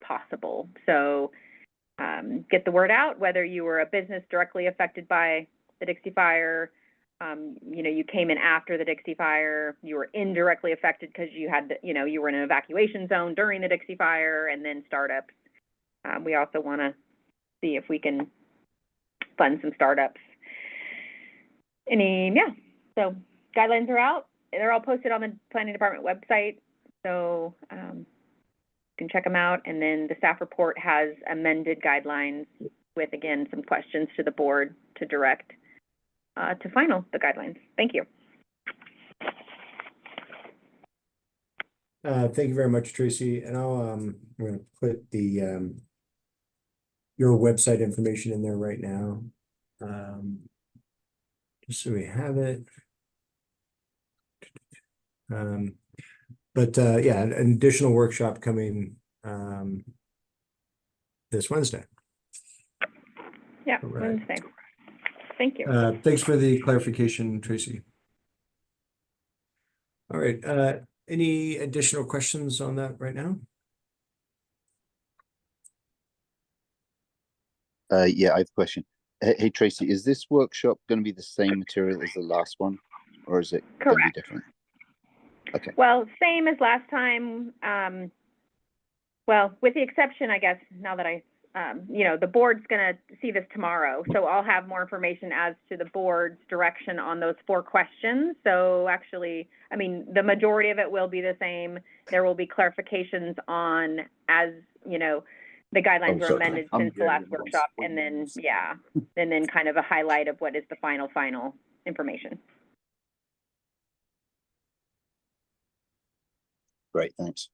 possible. So get the word out, whether you were a business directly affected by the Dixie Fire, you came in after the Dixie Fire, you were indirectly affected because you had, you were in an evacuation zone during the Dixie Fire, and then startups. We also want to see if we can fund some startups. So guidelines are out. They're all posted on the planning department website. So you can check them out. And then the staff report has amended guidelines with, again, some questions to the board to direct to final the guidelines. Thank you. Thank you very much, Tracy. And I'm going to put the your website information in there right now, just so we have it. Yeah, an additional workshop coming this Wednesday. Yeah, Wednesday. Thank you. Thanks for the clarification, Tracy. All right. Any additional questions on that right now? Yeah, I have a question. Hey, Tracy, is this workshop going to be the same material as the last one, or is it going to be different? Okay. Well, same as last time. Well, with the exception, I guess, now that the board's going to see this tomorrow, so I'll have more information as to the board's direction on those 4 questions. So actually, the majority of it will be the same. There will be clarifications on, as the guidelines were amended since the last workshop, and then and then kind of a highlight of what is the final information. Great, thanks.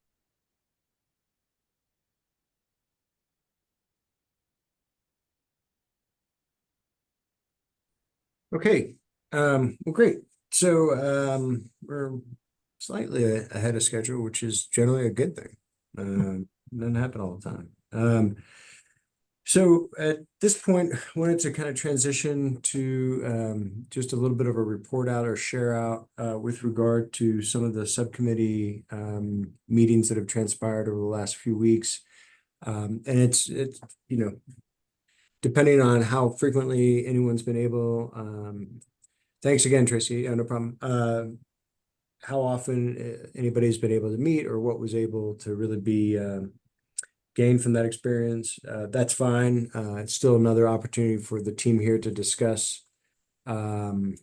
Okay, well, great. So we're slightly ahead of schedule, which is generally a good thing. Doesn't happen all the time. So at this point, I wanted to kind of transition to just a little bit of a report out or share out with regard to some of the subcommittee meetings that have transpired over the last few weeks. And it's depending on how frequently anyone's been able, thanks again, Tracy, no problem. How often anybody's been able to meet or what was able to really be gained from that experience, that's fine. It's still another opportunity for the team here to discuss, maybe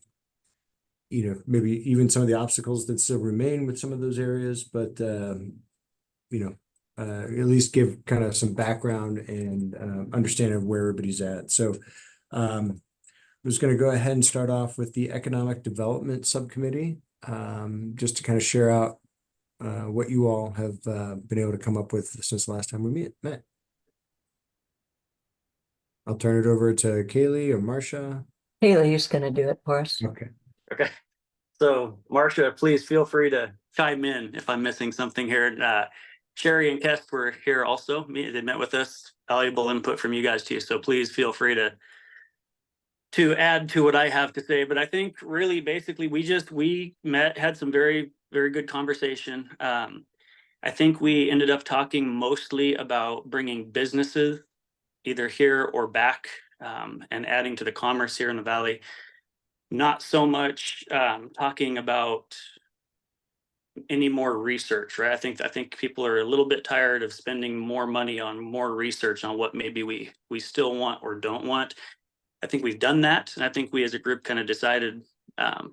even some of the obstacles that still remain with some of those areas, but, at least give kind of some background and understanding of where everybody's at. So I'm just going to go ahead and start off with the Economic Development Subcommittee, just to kind of share out what you all have been able to come up with since the last time we met. I'll turn it over to Kaylee or Marcia. Kaylee's going to do it for us. Okay. Okay. So Marcia, please feel free to chime in if I'm missing something here. Sherry and Kest were here also. They met with us. Valuable input from you guys too. So please feel free to add to what I have to say. But I think really basically we met, had some very, very good conversation. I think we ended up talking mostly about bringing businesses either here or back and adding to the commerce here in the Valley. Not so much talking about any more research, right? I think people are a little bit tired of spending more money on more research on what maybe we still want or don't want. I think we've done that, and I think we as a group kind of decided.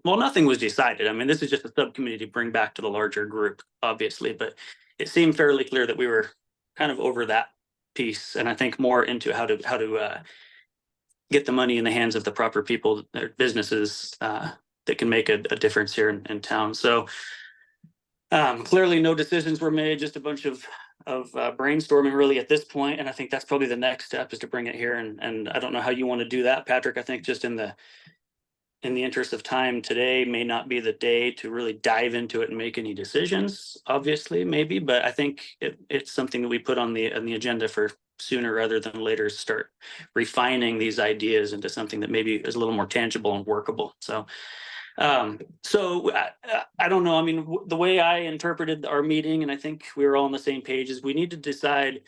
Well, nothing was decided. This is just a subcommittee to bring back to the larger group, obviously, but it seemed fairly clear that we were kind of over that piece, and I think more into how to get the money in the hands of the proper people or businesses that can make a difference here in town. So clearly no decisions were made, just a bunch of brainstorming really at this point. And I think that's probably the next step, is to bring it here. And I don't know how you want to do that, Patrick. I think just in the interest of time, today may not be the day to really dive into it and make any decisions, obviously, maybe, but I think it's something that we put on the agenda for sooner rather than later, start refining these ideas into something that maybe is a little more tangible and workable. So I don't know. The way I interpreted our meeting, and I think we were all on the same page, is we need to decide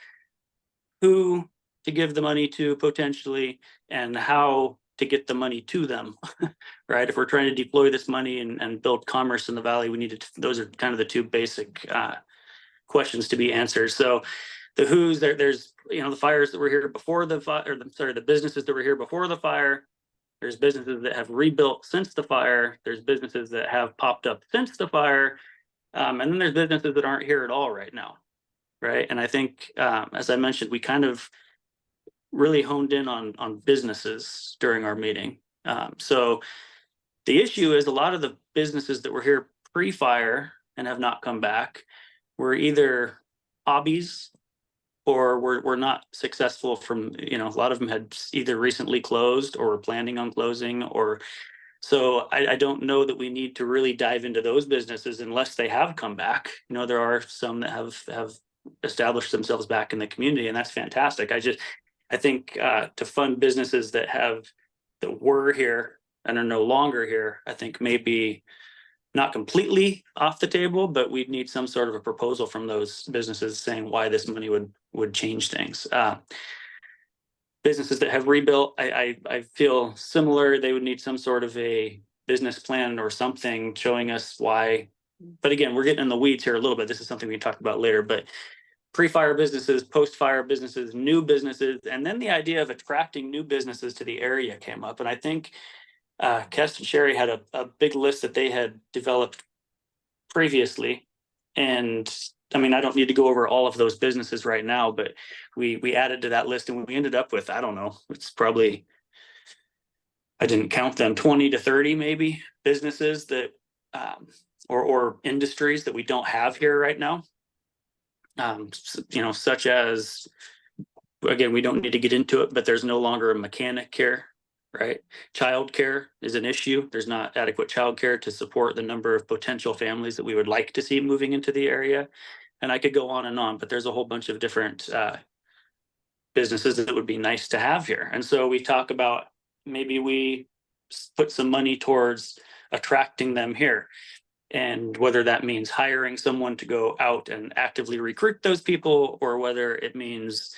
who to give the money to potentially and how to get the money to them, right? If we're trying to deploy this money and build commerce in the valley, we need to, those are kind of the two basic questions to be answered. So the who's there's, you know, the fires that were here before the fire, or sorry, the businesses that were here before the fire. There's businesses that have rebuilt since the fire. There's businesses that have popped up since the fire. And then there's businesses that aren't here at all right now, right? And I think, as I mentioned, we kind of really honed in on businesses during our meeting. So the issue is a lot of the businesses that were here pre-fire and have not come back were either hobbies or were not successful from, you know, a lot of them had either recently closed or were planning on closing, or so I don't know that we need to really dive into those businesses unless they have come back. You know, there are some that have established themselves back in the community, and that's fantastic. I think to fund businesses that were here and are no longer here, I think maybe not completely off the table, but we'd need some sort of a proposal from those businesses saying why this money would change things. Businesses that have rebuilt, I feel similar. They would need some sort of a business plan or something showing us why. But again, we're getting in the weeds here a little bit. This is something we can talk about later, but pre-fire businesses, post-fire businesses, new businesses, and then the idea of attracting new businesses to the area came up. And I think Kest and Sherry had a big list that they had developed previously. And I mean, I don't need to go over all of those businesses right now, but we added to that list and we ended up with, I don't know, it's probably, I didn't count them, 20 to 30 maybe businesses that, or industries that we don't have here right now. You know, such as, again, we don't need to get into it, but there's no longer a mechanic here, right? Childcare is an issue. There's not adequate childcare to support the number of potential families that we would like to see moving into the area. And I could go on, but there's a whole bunch of different businesses that would be nice to have here. And so we talk about maybe we put some money towards attracting them here. And whether that means hiring someone to go out and actively recruit those people, or whether it means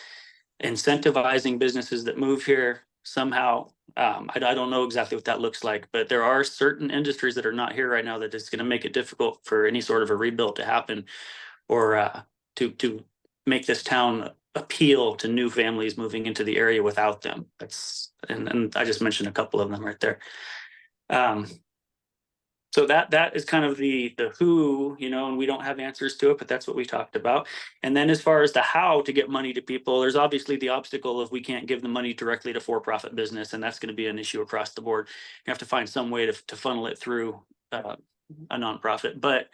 incentivizing businesses that move here somehow. I don't know exactly what that looks like, but there are certain industries that are not here right now that is going to make it difficult for any sort of a rebuild to happen, or to make this town appeal to new families moving into the area without them. That's, and I just mentioned a couple of them right there. So that is kind of the who, you know, and we don't have answers to it, but that's what we talked about. And then as far as the how to get money to people, there's obviously the obstacle of we can't give the money directly to for-profit business, and that's going to be an issue across the board. You have to find some way to funnel it through a nonprofit. But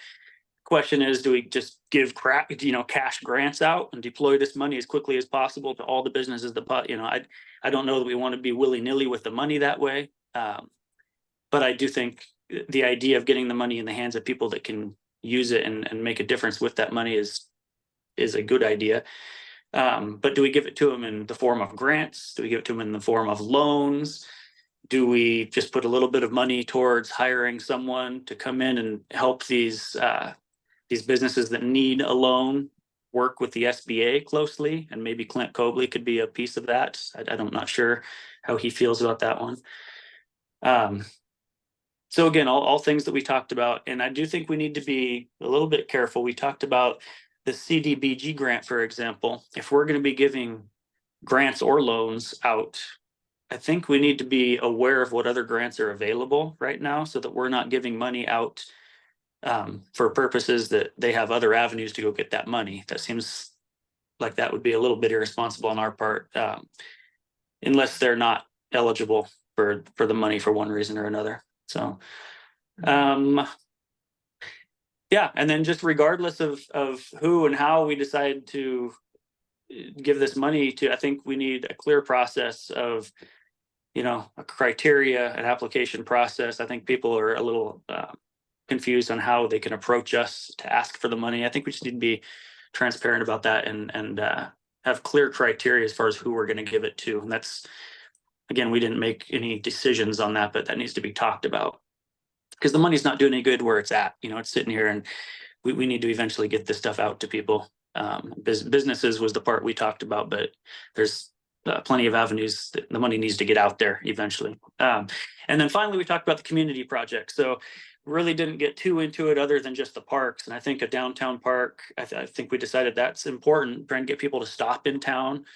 question is, do we just give cash grants out and deploy this money as quickly as possible to all the businesses that, you know, I don't know that we want to be willy-nilly with the money that way. But I do think the idea of getting the money in the hands of people that can use it and make a difference with that money is a good idea. But do we give it to them in the form of grants? Do we give it to them in the form of loans? Do we just put a little bit of money towards hiring someone to come in and help these businesses that need a loan work with the SBA closely? And maybe Clint Cobley could be a piece of that. I'm not sure how he feels about that one. So again, all things that we talked about, and I do think we need to be a little bit careful. We talked about the CDBG grant, for example. If we're going to be giving grants or loans out, I think we need to be aware of what other grants are available right now, so that we're not giving money out for purposes that they have other avenues to go get that money. That seems like that would be a little bit irresponsible on our part, unless they're not eligible for the money for one reason or another. So, yeah, and then just regardless of who and how we decide to give this money to, I think we need a clear process of, you know, a criteria, an application process. I think people are a little confused on how they can approach us to ask for the money. I think we just need to be transparent about that and have clear criteria as far as who we're going to give it to. And that's, again, we didn't make any decisions on that, but that needs to be talked about, because the money's not doing any good where it's at. You know, it's sitting here, and we need to eventually get this stuff out to people. Businesses was the part we talked about, but there's plenty of avenues that the money needs to get out there eventually. And then finally, we talked about the community project. So really didn't get too into it other than just the parks. And I think a downtown park, I think we decided that's important, trying to get people to stop in town.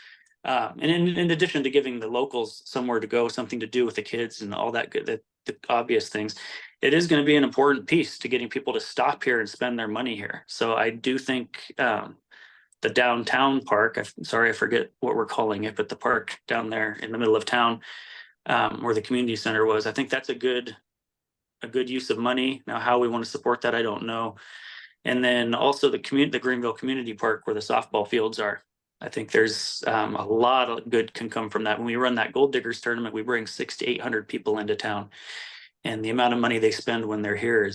And in addition to giving the locals somewhere to go, something to do with the kids and all that good, the obvious things, it is going to be an important piece to getting people to stop here and spend their money here. So I do think the downtown park, I'm sorry, I forget what we're calling it, but the park down there in the middle of town, where the community center was, I think that's a good use of money. Now, how we want to support that, I don't know. And then also the Greenville Community Park where the softball fields are. I think there's a lot of good can come from that. When we run that Gold Diggers tournament, we bring 600 to 800 people into town, and the amount of money they spend when they're here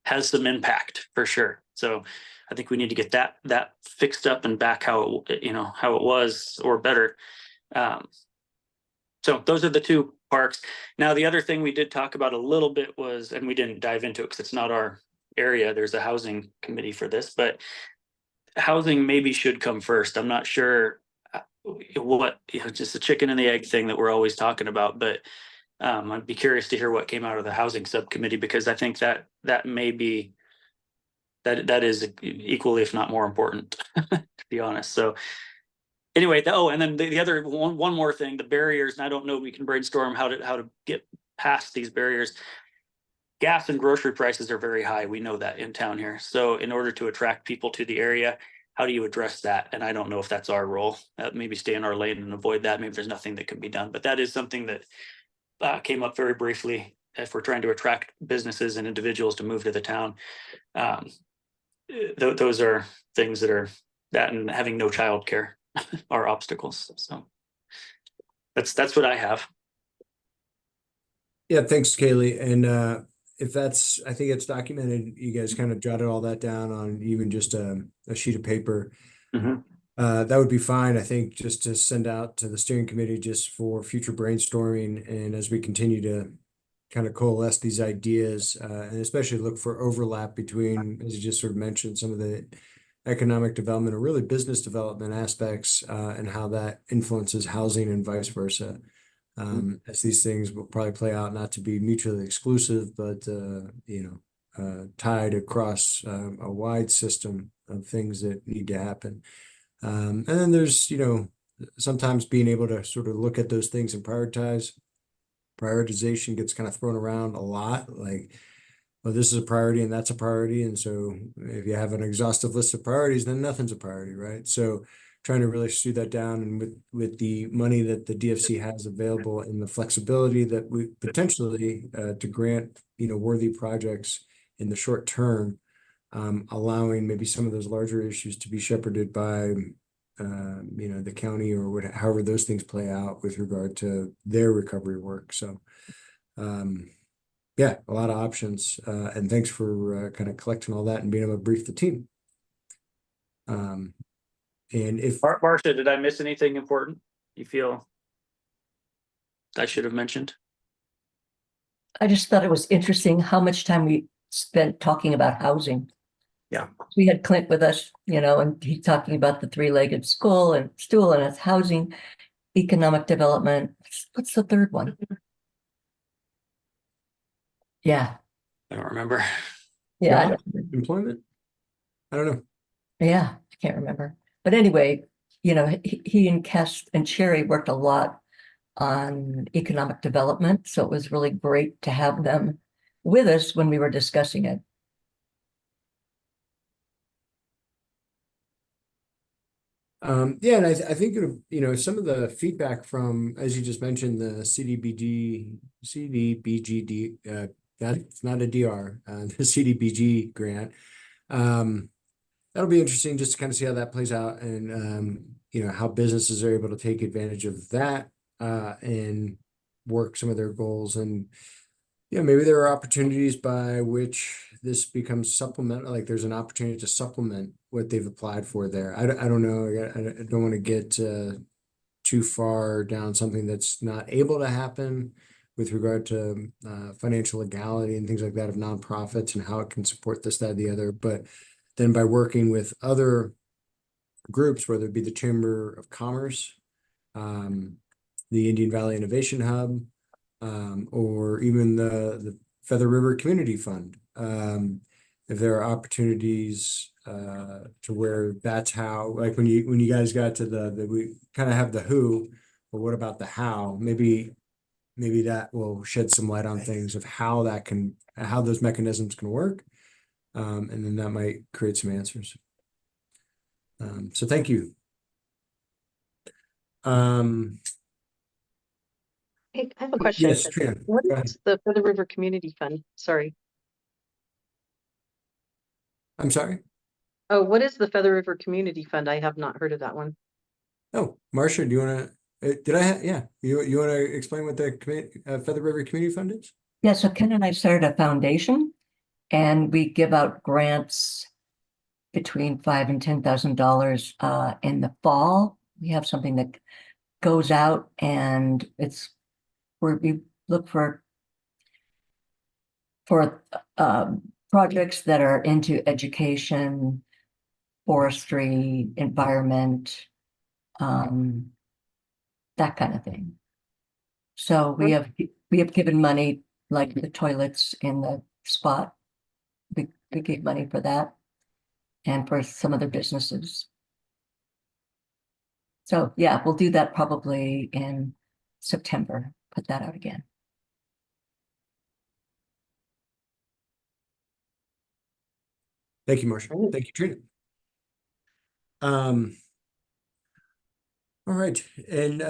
has some impact for sure. So I think we need to get that fixed up and back how it was or better. So those are the two parks. Now, the other thing we did talk about a little bit was, and we didn't dive into it because it's not our area, there's a housing committee for this, but housing maybe should come first. I'm not sure what, just the chicken and the egg thing that we're always talking about, but I'd be curious to hear what came out of the housing subcommittee, because I think that may be, that is equally, if not more important, to be honest. So anyway, and then the other one more thing, the barriers, and I don't know, we can brainstorm how to get past these barriers. Gas and grocery prices are very high. We know that in town here. So in order to attract people to the area, how do you address that? And I don't know if that's our role. Maybe stay in our lane and avoid that. Maybe there's nothing that can be done, but that is something that came up very briefly if we're trying to attract businesses and individuals to move to the town. Those are things that and having no childcare are obstacles. So that's what I have. Yeah, thanks, Kaylee. And if that's, I think it's documented, you guys kind of jotted all that down on even just a sheet of paper. Mhm. That would be fine, I think, just to send out to the steering committee just for future brainstorming. And as we continue to kind of coalesce these ideas, and especially look for overlap between, as you just sort of mentioned, some of the economic development or really business development aspects, and how that influences housing and vice versa. As these things will probably play out not to be mutually exclusive, but tied across a wide system of things that need to happen. And then there's, sometimes being able to sort of look at those things and prioritize. Prioritization gets kind of thrown around a lot, like, well, this is a priority and that's a priority. And so if you have an exhaustive list of priorities, then nothing's a priority, right? So trying to really shoot that down, and with the money that the DFC has available and the flexibility that we potentially to grant, worthy projects in the short term, allowing maybe some of those larger issues to be shepherded by the county or however those things play out with regard to their recovery work. So yeah, a lot of options, and thanks for kind of collecting all that and being able to brief the team. And if Marcia, did I miss anything important you feel I should have mentioned? I just thought it was interesting how much time we spent talking about housing. Yeah. We had Clint with us, and he's talking about the three-legged stool, and it's housing, economic development. What's the third one? Yeah. I don't remember. Yeah. job, employment, I don't know. Yeah, I can't remember. But anyway, he and Kes and Sherry worked a lot on economic development. So it was really great to have them with us when we were discussing it. Yeah, and I think some of the feedback from, as you just mentioned, the CDBGD, that's not a DR, the CDBG grant. That'll be interesting just to kind of see how that plays out, and how businesses are able to take advantage of that and work some of their goals. And maybe there are opportunities by which this becomes supplemental, like there's an opportunity to supplement what they've applied for there. I don't know. I don't want to get too far down something that's not able to happen with regard to financial legality and things like that of nonprofits and how it can support this, that, the other. But then by working with other groups, whether it be the Chamber of Commerce, the Indian Valley Innovation Hub, or even the Feather River Community Fund. If there are opportunities to where that's how, like when you guys got to the we kind of have the who, but what about the how? Maybe that will shed some light on things of how those mechanisms can work. And then that might create some answers. So thank you. Hey, I have a question. Yes, Trina, What go ahead. is the Feather River Community Fund? Sorry. I'm sorry. Oh, what is the Feather River Community Fund? I have not heard of that one. Oh, Marcia, do you want to, did I have, yeah, you want to explain what the Feather River Community Fund is? Yeah, so Ken and I started a foundation and we give out grants between $5,000 and $10,000 in the fall. We have something that goes out and it's where we look for projects that are into education, forestry, environment, that kind of thing. So we have given money, like the toilets in the spot. We gave money for that and for some other businesses. So yeah, we'll do that probably in September, put that out again. Thank you, Marcia. Thank you, Trina. All right. And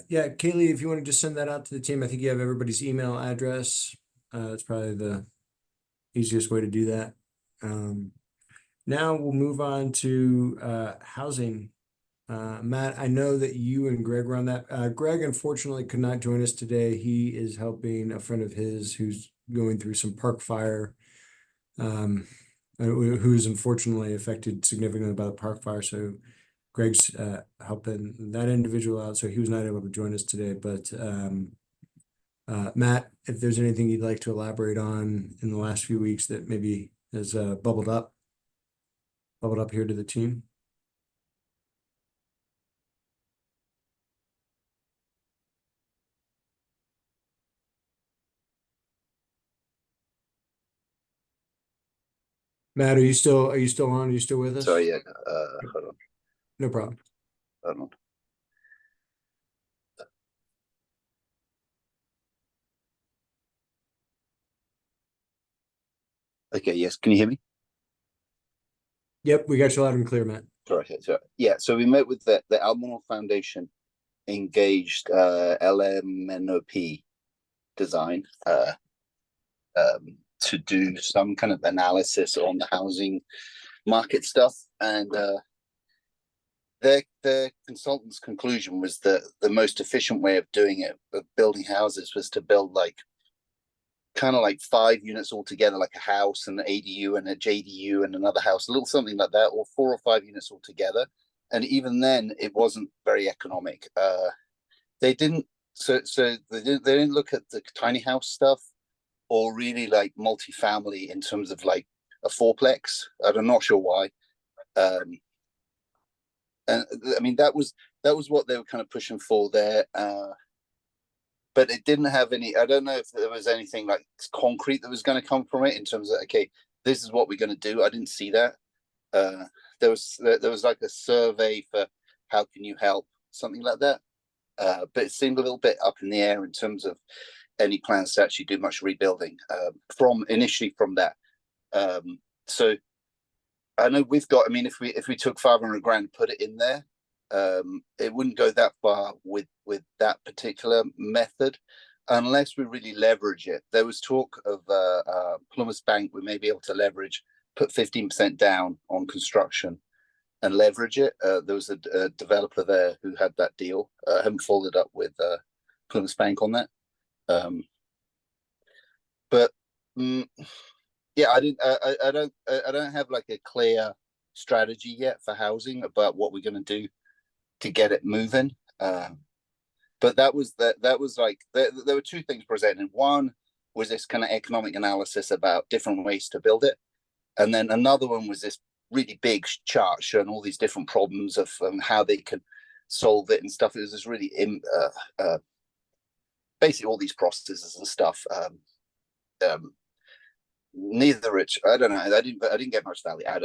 yeah, Kaylee, if you want to just send that out to the team, I think you have everybody's email address. It's probably the easiest way to do that. Now we'll move on to housing. Matt, I know that you and Greg were on that. Greg unfortunately could not join us today. He is helping a friend of his who's going through some park fire, who's unfortunately affected significantly by the park fire. So Greg's helping that individual out, so he was not able to join us today. But Matt, if there's anything you'd like to elaborate on in the last few weeks that maybe has bubbled up here to the team. Matt, are you still on? Are you still with us? Sorry, yeah. Hold on. No problem. Hold on. Okay, yes. Can you hear me? Yep, we got you loud and clear, Matt. Sorry. Yeah, so we met with the Albemarle Foundation, engaged LMNOP design to do some kind of analysis on the housing market stuff, and their consultant's conclusion was that the most efficient way of doing it, of building houses, was to build like kind of like 5 units all together, like a house and an ADU and a JDU and another house, a little something like that, or 4 or 5 units all together. And even then, it wasn't very economic. They didn't look at the tiny house stuff, or really like multifamily in terms of like a fourplex. I'm not sure why. And I mean, that was what they were kind of pushing for there. But it didn't have any, I don't know if there was anything like concrete that was going to come from it in terms of, okay, this is what we're going to do. I didn't see that. There was like a survey for how can you help, something like that. But it seemed a little bit up in the air in terms of any plans to actually do much rebuilding initially from that. So I know we've got, I mean, if we took 500 grand and put it in there, it wouldn't go that far with that particular method unless we really leverage it. There was talk of Plymouth Bank, we may be able to leverage, put 15% down on construction and leverage it. There was a developer there who had that deal. I haven't followed up with Plymouth Bank on that. Yeah, I don't have like a clear strategy yet for housing about what we're going to do to get it moving. But that was like there were 2 things presented. One was this kind of economic analysis about different ways to build it, and then another one was this really big chart showing all these different problems of how they can solve it and stuff. It was just really basically all these processes and stuff. Neither which I don't know. I didn't get much value out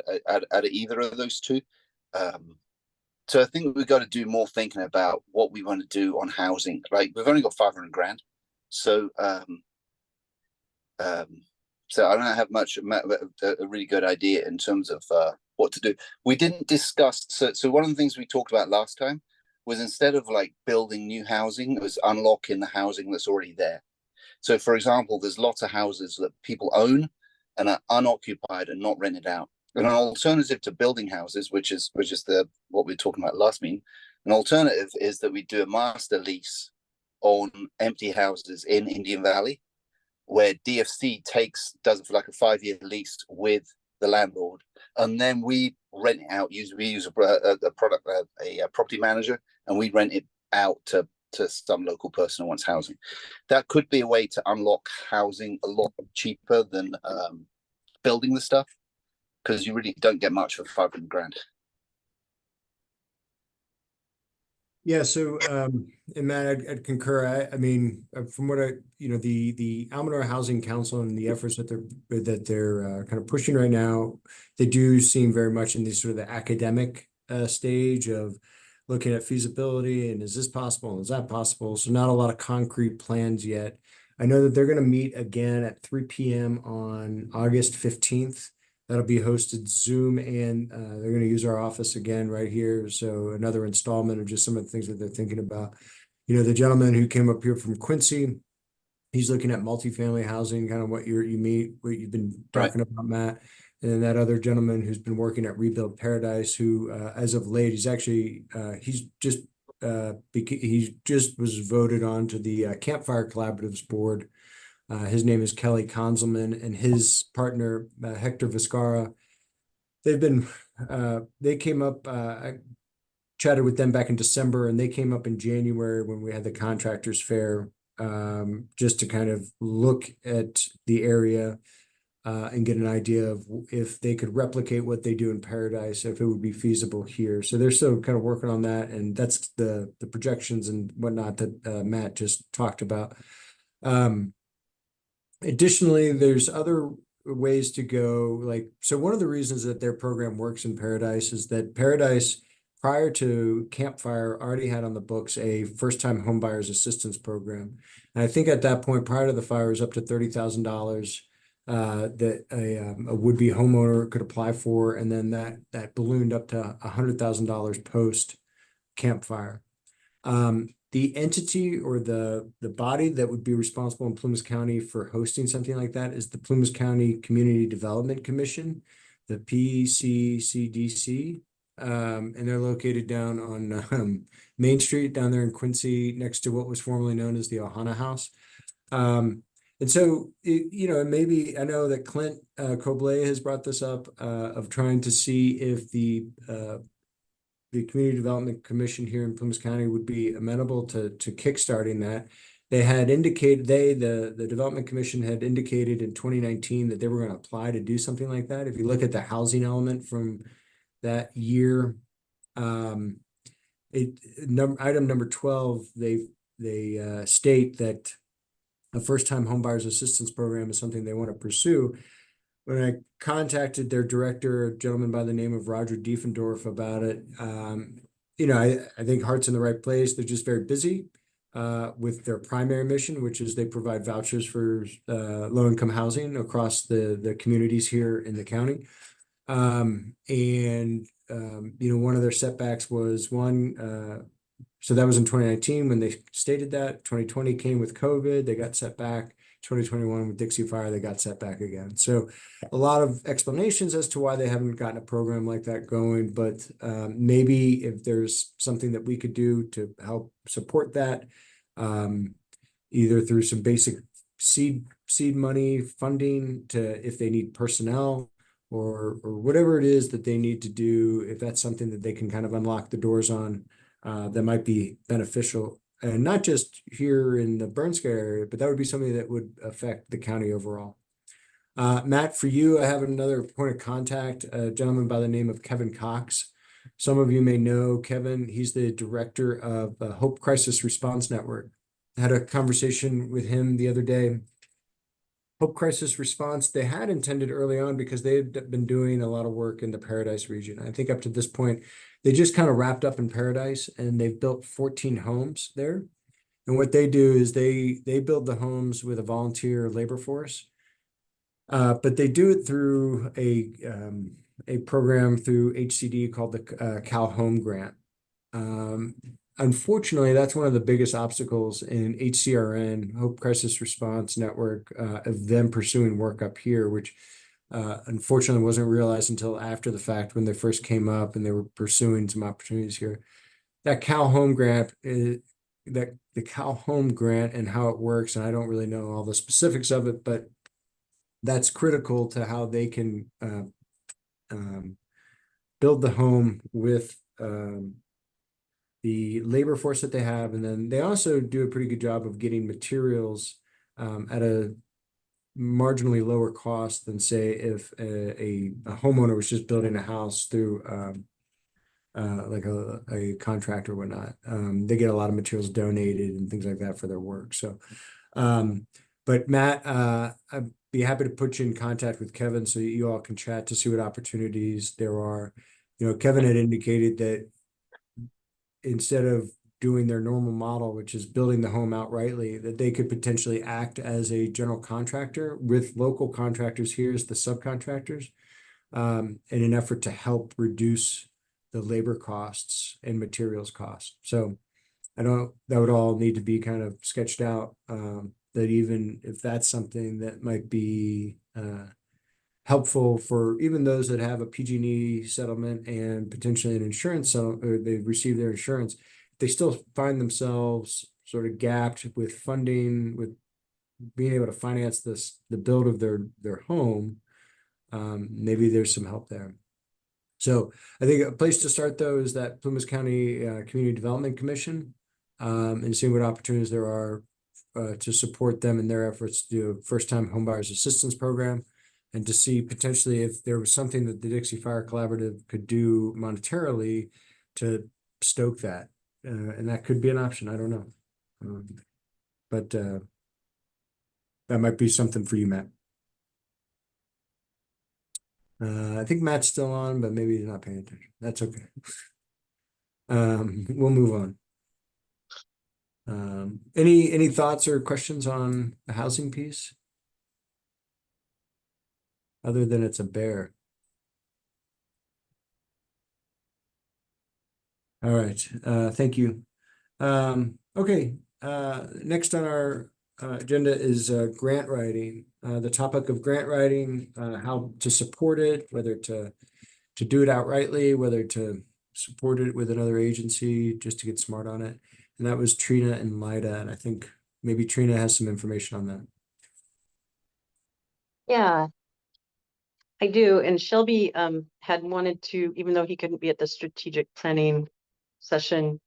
of either of those two. So I think we've got to do more thinking about what we want to do on housing. Like we've only got 500 grand, so so I don't have a really good idea in terms of what to do. We didn't discuss. So one of the things we talked about last time was instead of like building new housing, it was unlocking the housing that's already there. So for example, there's lots of houses that people own and are unoccupied and not rented out. And an alternative to building houses, which is what we were talking about last meeting, an alternative is that we do a master lease on empty houses in Indian Valley, where DFC does it for like a 5-year lease with the landlord, and then we rent it out. We use a property manager, and we rent it out to some local person who wants housing. That could be a way to unlock housing a lot cheaper than building the stuff, because you really don't get much for 500 grand. Yeah, so and Matt, I'd concur. I mean, from what the Almanor Housing Council and the efforts that they're kind of pushing right now, they do seem very much in this sort of the academic stage of looking at feasibility and is this possible and is that possible? So not a lot of concrete plans yet. I know that they're going to meet again at 3 p.m. on August 15th. That'll be hosted Zoom, and they're going to use our office again right here. So another installment of just some of the things that they're thinking about. The gentleman who came up here from Quincy, he's looking at multifamily housing, kind of what you've been talking about, Matt. And then that other gentleman who's been working at Rebuild Paradise, who as of late, he's actually he just was voted on to the Campfire Collaboratives board. His name is Kelly Konzelman, and his partner, Hector Vizcarra. They came up, I chatted with them back in December, and they came up in January when we had the contractors fair, just to kind of look at the area and get an idea of if they could replicate what they do in Paradise, if it would be feasible here. So they're still kind of working on that, and that's the projections and whatnot that Matt just talked about. Additionally, there's other ways to go. So one of the reasons that their program works in Paradise is that Paradise, prior to Campfire, already had on the books a first-time homebuyers assistance program. And I think at that point, prior to the fire, it was up to $30,000 that a would-be homeowner could apply for, and then that ballooned up to $100,000 post Campfire. The entity or the body that would be responsible in Plumas County for hosting something like that is the Plumas County Community Development Commission, the PCCDC, and they're located down on Main Street down there in Quincy, next to what was formerly known as the Ohana House. And so, maybe I know that Clint Cobley has brought this up of trying to see if the Community Development Commission here in Plumas County would be amenable to kickstarting that. They had indicated, the Development Commission had indicated in 2019 that they were going to apply to do something like that. If you look at the housing element from that year, item number 12, they state that a first-time homebuyers assistance program is something they want to pursue. When I contacted their director, a gentleman by the name of Roger Diefendorf, about it, I think heart's in the right place. They're just very busy with their primary mission, which is they provide vouchers for low-income housing across the communities here in the county. One of their setbacks was so that was in 2019 when they stated that. 2020 came with COVID, they got set back. 2021 with Dixie Fire, they got set back again. So a lot of explanations as to why they haven't gotten a program like that going, but maybe if there's something that we could do to help support that, either through some basic seed money funding if they need personnel or whatever it is that they need to do, if that's something that they can kind of unlock the doors on, that might be beneficial. And not just here in the Bernska area, but that would be something that would affect the county overall. Matt, for you, I have another point of contact, a gentleman by the name of Kevin Cox. Some of you may know Kevin. He's the director of Hope Crisis Response Network. I had a conversation with him the other day. Hope Crisis Response, they had intended early on because they had been doing a lot of work in the Paradise region. I think up to this point, they just kind of wrapped up in Paradise and they've built 14 homes there. And what they do is they build the homes with a volunteer labor force. But they do it through a program through HCD called the Cal Home Grant. Unfortunately, that's one of the biggest obstacles in HCRN, Hope Crisis Response Network, of them pursuing work up here, which unfortunately wasn't realized until after the fact when they first came up and they were pursuing some opportunities here. That Cal Home Grant that the Cal Home Grant and how it works, and I don't really know all the specifics of it, but that's critical to how they can build the home with the labor force that they have. And then they also do a pretty good job of getting materials at a marginally lower cost than, say, if a homeowner was just building a house through like a contractor or whatnot. They get a lot of materials donated and things like that for their work. So, but Matt, I'd be happy to put you in contact with Kevin so you all can chat to see what opportunities there are. Kevin had indicated that instead of doing their normal model, which is building the home outrightly, that they could potentially act as a general contractor with local contractors here as the subcontractors, in an effort to help reduce the labor costs and materials costs. So that would all need to be kind of sketched out, that even if that's something that might be helpful for even those that have a PG&E settlement and potentially an insurance settlement, or they've received their insurance, they still find themselves sort of gapped with funding, with being able to finance the build of their home. Maybe there's some help there. So I think a place to start though is that Plumas County Community Development Commission, and seeing what opportunities there are to support them in their efforts to do a first-time homebuyers assistance program, and to see potentially if there was something that the Dixie Fire Collaborative could do monetarily to stoke that. And that could be an option. I don't know. But that might be something for you, Matt. I think Matt's still on, but maybe he's not paying attention. That's okay. We'll move on. Any thoughts or questions on the housing piece? Other than it's a bear. All right, thank you. Okay, next on our agenda is grant writing. The topic of grant writing, how to support it, whether to do it outrightly, whether to support it with another agency just to get smart on it. And that was Trina and Lida, and I think maybe Trina has some information on that. Yeah, I do. And Shelby had wanted to, even though he couldn't be at the strategic planning session,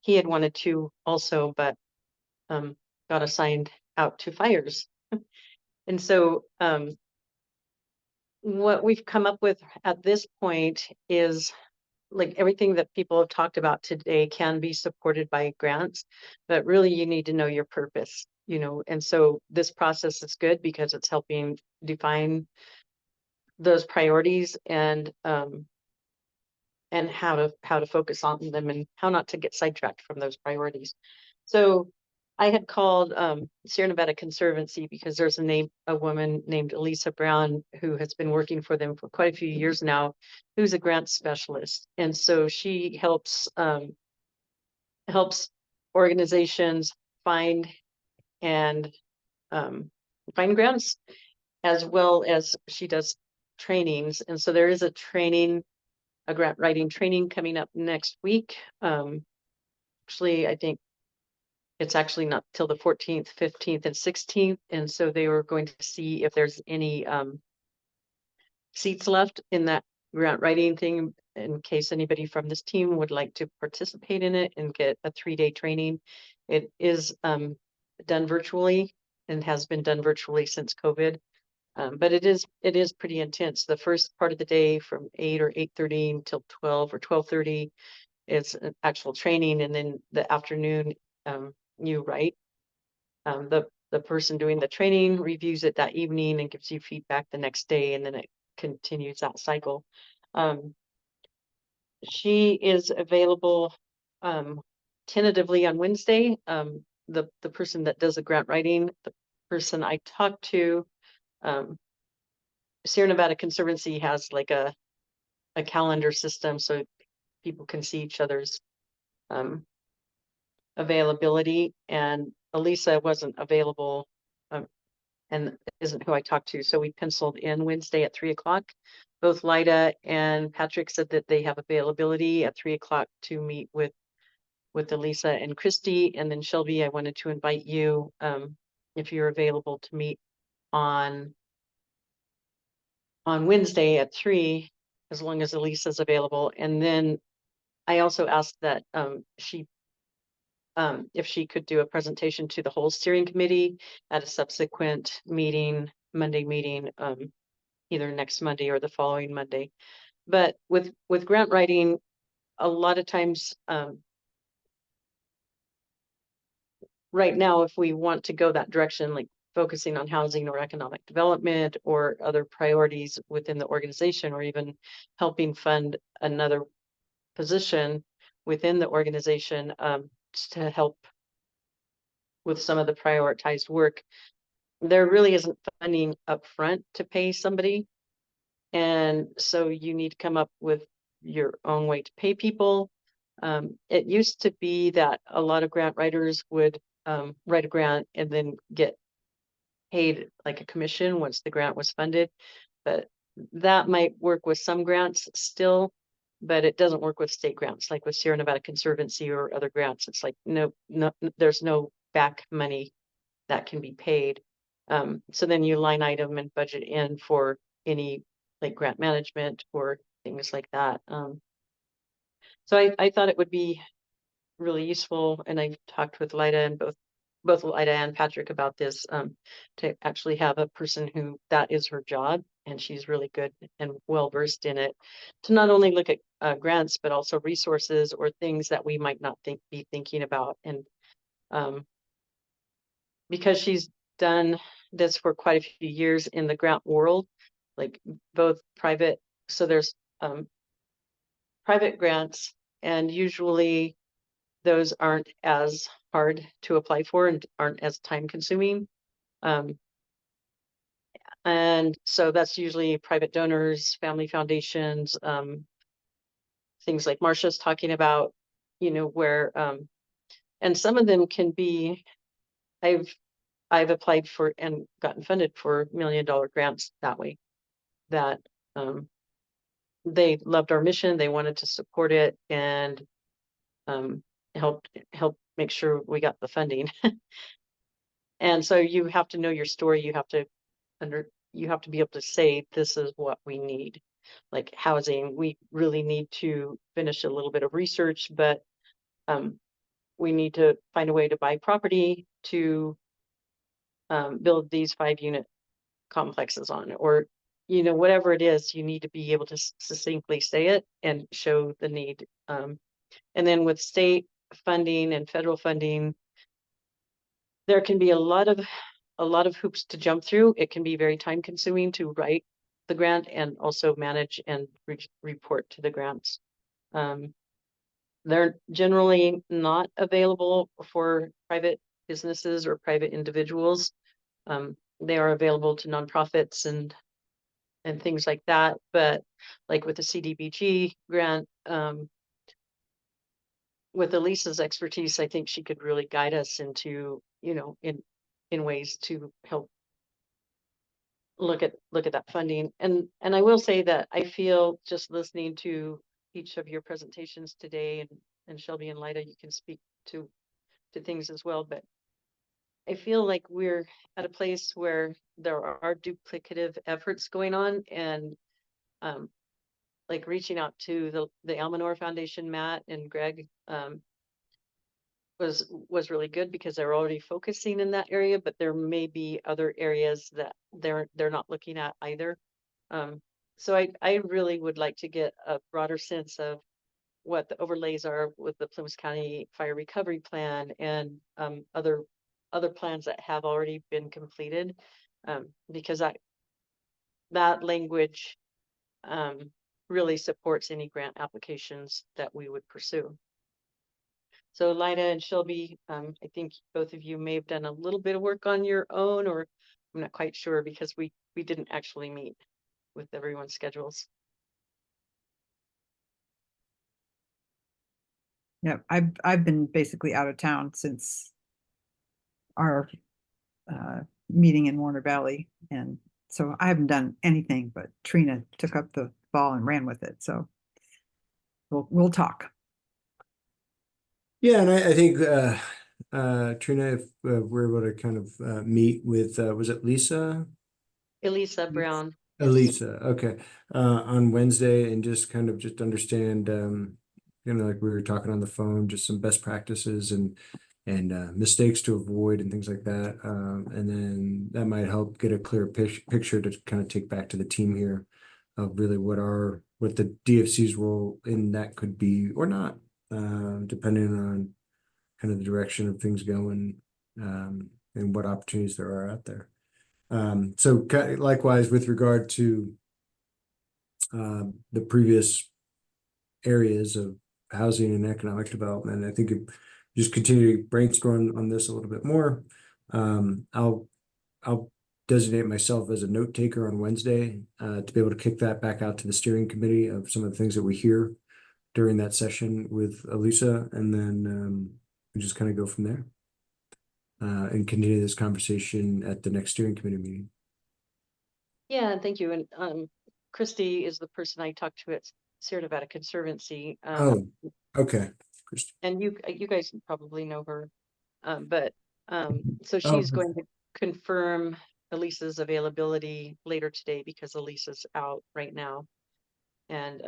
he had wanted to also, but got assigned out to fires. And so what we've come up with at this point is like everything that people have talked about today can be supported by grants, but really you need to know your purpose, and so this process is good because it's helping define those priorities and how to focus on them and how not to get sidetracked from those priorities. So I had called Sierra Nevada Conservancy because there's a woman named Elisa Brown who has been working for them for quite a few years now, who's a grant specialist. And so she helps organizations find grants, as well as she does trainings. And so there is a grant writing training coming up next week. Actually, I think it's actually not till the 14th, 15th, and 16th. And so they were going to see if there's any seats left in that grant writing thing in case anybody from this team would like to participate in it and get a 3-day training. It is done virtually and has been done virtually since COVID. But it is pretty intense. The first part of the day from 8 or 8:30 until 12 or 12:30 is an actual training, and then the afternoon you write. The person doing the training reviews it that evening and gives you feedback the next day, and then it continues that cycle. She is available tentatively on Wednesday. The person that does the grant writing, the person I talked to, Sierra Nevada Conservancy has like a calendar system so people can see each other's availability, and Elisa wasn't available and isn't who I talked to. So we penciled in Wednesday at 3 o'clock. Both Lyda and Patrick said that they have availability at 3 o'clock to meet with Elisa and Christy. And then Shelby, I wanted to invite you, if you're available, to meet on Wednesday at 3, as long as Elisa's available. And then I also asked that if she could do a presentation to the whole steering committee at a subsequent meeting, Monday meeting, either next Monday or the following Monday. But with grant writing, a lot of times, right now, if we want to go that direction, like focusing on housing or economic development or other priorities within the organization, or even helping fund another position within the organization to help with some of the prioritized work, there really isn't funding up front to pay somebody. And so you need to come up with your own way to pay people. It used to be that a lot of grant writers would write a grant and then get paid like a commission once the grant was funded. But that might work with some grants still, but it doesn't work with state grants, like with Sierra Nevada Conservancy or other grants. It's like, no, there's no back money that can be paid. So then you line item and budget in for any like grant management or things like that. So I thought it would be really useful, and I've talked with Lyda and both Lyda and Patrick about this, to actually have a person who that is her job, and she's really good and well versed in it, to not only look at grants but also resources or things that we might not be thinking about. And because she's done this for quite a few years in the grant world, like both private, so there's private grants, and usually those aren't as hard to apply for and aren't as time consuming. And so that's usually private donors, family foundations, things like Marcia's talking about, where, and some of them can be, I've applied for and gotten funded for $1 million grants that way, that they loved our mission, they wanted to support it, and help make sure we got the funding. And so you have to know your story. You have to be able to say, this is what we need. Like housing, we really need to finish a little bit of research, but we need to find a way to buy property to build these 5-unit complexes on, or whatever it is, you need to be able to succinctly say it and show the need. And then with state funding and federal funding, there can be a lot of hoops to jump through. It can be very time consuming to write the grant and also manage and report to the grants. They're generally not available for private businesses or private individuals. They are available to nonprofits and things like that. But like with the CDBG grant, with Elisa's expertise, I think she could really guide us into, in ways to help look at that funding. And I will say that I feel, just listening to each of your presentations today, and Shelby and Lyda, you can speak to things as well, but I feel like we're at a place where there are duplicative efforts going on, and like reaching out to the Almanor Foundation, Matt and Greg, was really good because they're already focusing in that area, but there may be other areas that they're not looking at either. So I really would like to get a broader sense of what the overlays are with the Plymouth County Fire Recovery Plan and other plans that have already been completed, because that language really supports any grant applications that we would pursue. So Lida and Shelby, I think both of you may have done a little bit of work on your own, or I'm not quite sure because we didn't actually meet with everyone's schedules. Yeah, I've been basically out of town since our meeting in Warner Valley, and so I haven't done anything, but Trina took up the ball and ran with it. So we'll talk. Yeah, and I think Trina, if we're able to kind of meet with was it Lisa? Elisa Brown. Yes. Elisa, okay. On Wednesday, and just kind of just understand you know, like we were talking on the phone, just some best practices and mistakes to avoid and things like that. And then that might help get a clear picture to kind of take back to the team here of really what the DFC's role in that could be or not, depending on kind of the direction of things going, and what opportunities there are out there. So likewise, with regard to the previous areas of housing and economic development, I think just continue to brainstorm on this a little bit more. I'll designate myself as a note taker on Wednesday to be able to kick that back out to the steering committee of some of the things that we hear during that session with Elisa, and then we just kind of go from there and continue this conversation at the next steering committee meeting. Yeah, thank you. And Christy is the person I talked to at Sierra Nevada Conservancy. Oh, okay. Christy. And you guys probably know her, but so Oh, she's going to confirm Elisa's availability later today because Elisa's out right now. And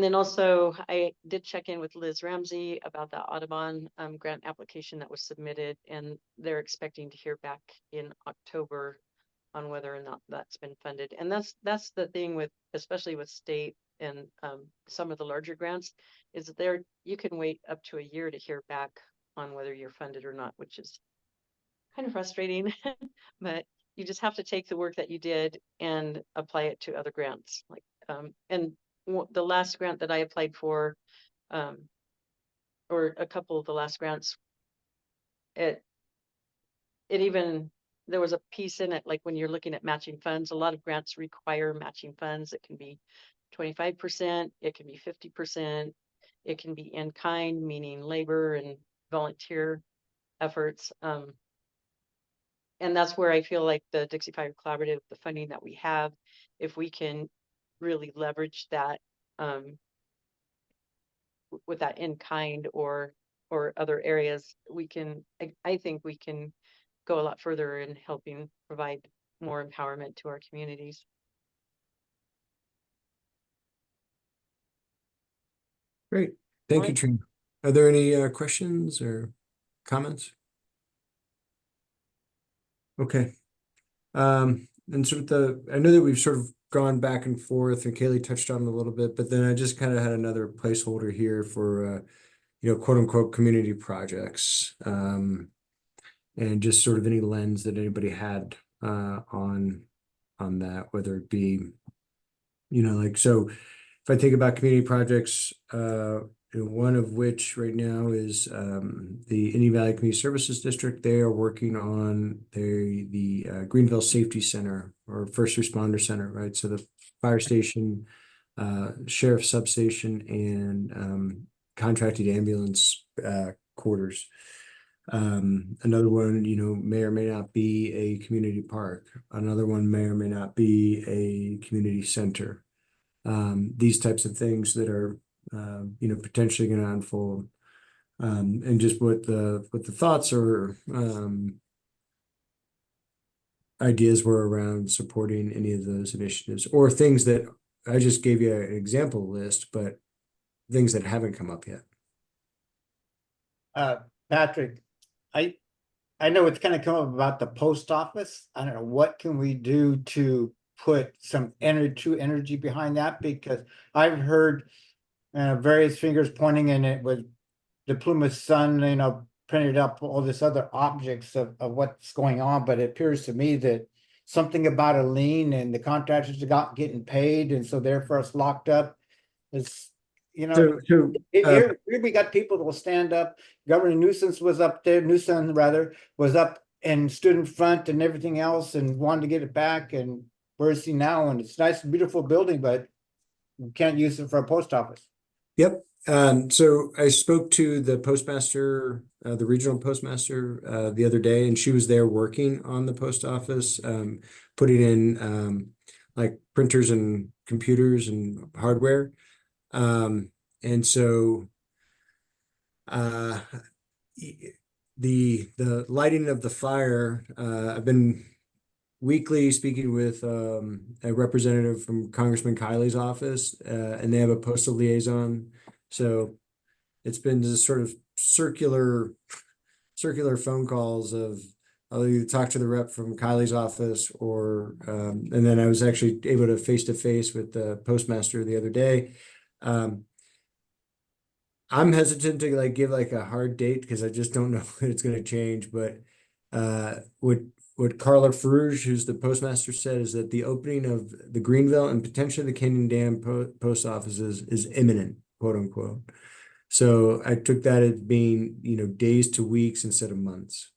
then also I did check in with Liz Ramsey about the Audubon grant application that was submitted, and they're expecting to hear back in October on whether or not that's been funded. And that's the thing with, especially with state and some of the larger grants, is that you can wait up to a year to hear back on whether you're funded or not, which is kind of frustrating. But you just have to take the work that you did and apply it to other grants. Like and the last grant that I applied for, or a couple of the last grants, it even, there was a piece in it, like when you're looking at matching funds, a lot of grants require matching funds. It can be 25%, it can be 50%, it can be in kind, meaning labor and volunteer efforts. And that's where I feel like the Dixie Fire Collaborative, the funding that we have, if we can really leverage that with that in kind or other areas, we can, I think we can go a lot further in helping provide more empowerment to our communities. Great. Thank you, Right. Trina. Are there any questions or comments? Okay. And sort of I know that we've sort of gone back and forth, and Kaylee touched on it a little bit, but then I just kind of had another placeholder here for you know, quote unquote community projects. And just sort of any lens that anybody had on that, whether it be, you know, like, so if I think about community projects, you know, one of which right now is the Indian Valley Community Services District. They are working on the Greenville Safety Center, or First Responder Center, right? So the fire station, sheriff substation, and contracted ambulance quarters. Another one, you know, may or may not be a community park. Another one may or may not be a community center. These types of things that are, you know, potentially going to unfold, and just what the thoughts or ideas were around supporting any of those initiatives, or things that I just gave you an example list, but things that haven't come up yet. Patrick, I know it's kind of come up about the post office. I don't know, what can we do to put some true energy behind that? Because I've heard various fingers pointing, and it was the Plymouth Sun, printed up all this other objects of what's going on, but it appears to me that something about a lien and the contractors are not getting paid, and so therefore it's locked up. It's, here we got people that will stand up. Governor Newsom was up there, Newsom rather, was up and stood in front and everything else and wanted to get it back. And where is he now? And it's a nice, beautiful building, but you can't use it for a post office. Yep. So I spoke to the postmaster, the regional postmaster, the other day, and she was there working on the post office, putting in like printers and computers and hardware. And so the lighting of the fire, I've been weekly speaking with a representative from Congressman Kiley's office, and they have a postal liaison. So it's been this sort of circular phone calls of I'll either talk to the rep from Kiley's office or and then I was actually able to face with the postmaster the other day. I'm hesitant to like give like a hard date because I just don't know when it's going to change. But what Carla Farouge, who's the postmaster, said is that the opening of the Greenville and potentially the Canyon Dam post offices is imminent, quote unquote. So I took that as being, days to weeks instead of months,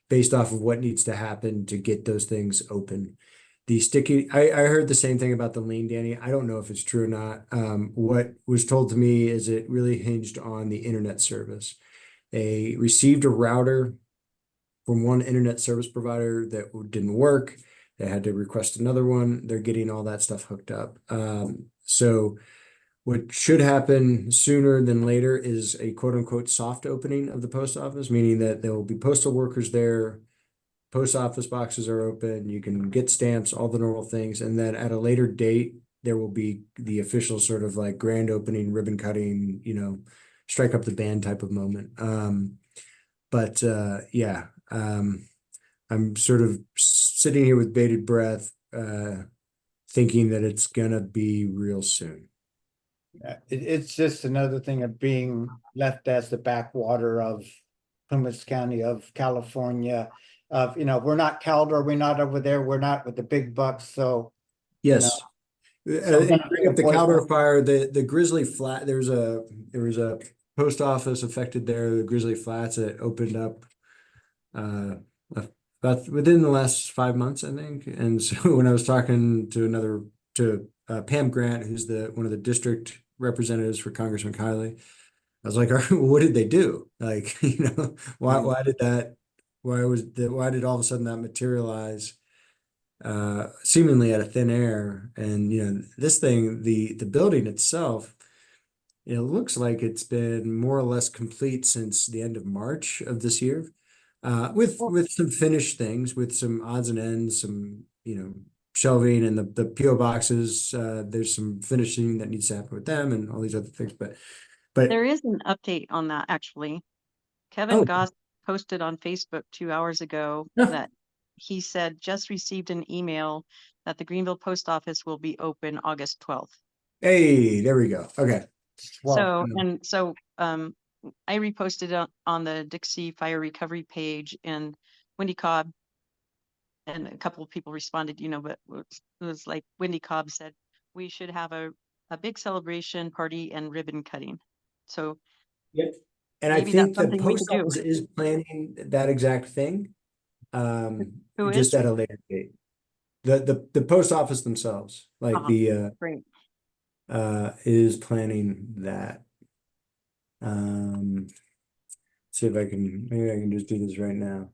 based off of what needs to happen to get those things open. I heard the same thing about the lien, Danny. I don't know if it's true or not. What was told to me is it really hinged on the internet service. They received a router from one internet service provider that didn't work. They had to request another one. They're getting all that stuff hooked up. So what should happen sooner than later is a quote unquote soft opening of the post office, meaning that there will be postal workers there. Post office boxes are open. You can get stamps, all the normal things. And then at a later date, there will be the official sort of like grand opening, ribbon cutting, strike up the band type of moment. Yeah, I'm sort of sitting here with bated breath, thinking that it's gonna be real soon. It's just another thing of being left as the backwater of Plymouth County, of California. We're not Caldor, we're not over there, we're not with the big bucks. So yes, and bring up the Caldor fire, the Grizzly Flat. There was a post office affected there, the Grizzly Flats, that opened up about within the last 5 months, I think. And so when I was talking to Pam Grant, who's one of the district representatives for Congressman Kiley, I was like, what did they do? Like, why did all of a sudden that materialize seemingly out of thin air? And this thing, the building itself, it looks like it's been more or less complete since the end of March of this year, with some finished things, with some odds and ends, some shelving and the PO boxes. There's some finishing that needs to happen with them and all these other things, but There is an update on that, actually. Kevin Goss posted on Facebook 2 hours ago that he said just received an email that the Greenville Post Office will be open August 12th. Hey, there we go. Okay. So I reposted on the Dixie Fire Recovery page, and Wendy Cobb and a couple of people responded, but it was like Wendy Cobb said, we should have a big celebration party and ribbon cutting. So yep. And I think the post office is planning that exact thing, just at a later date. The post office themselves, like great. is planning that. See if maybe I can just do this right now.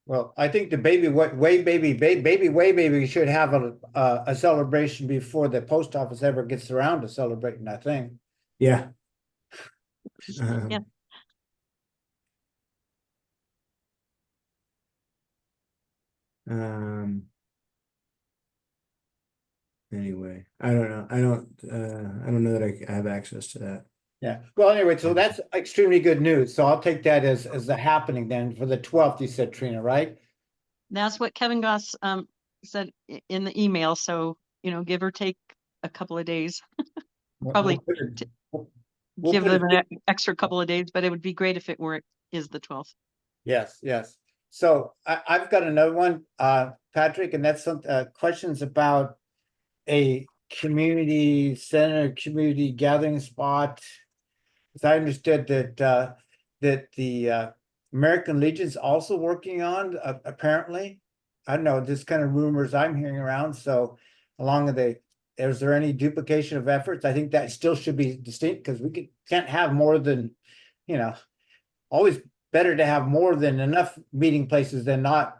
Well, I think the Way Baby should have a celebration before the post office ever gets around to celebrating that thing. Yeah. Yeah. anyway. I don't know. I don't know that I have access to that. Yeah, well, anyway, so that's extremely good news. So I'll take that as the happening then for the 12th, you said, Trina, right? That's what Kevin Goss said in the email. So, give or take a couple of days, probably We'll put it- t- we'll give put them it- an extra couple of days, but it would be great if is the 12th. Yes, yes. So I've got another one, Patrick, and that's some questions about a community center, community gathering spot. As I understood that the American Legion's also working on, apparently. I don't know, just kind of rumors I'm hearing around, so along with is there any duplication of efforts? I think that still should be distinct, because can't have more than, always better to have more than enough meeting places than not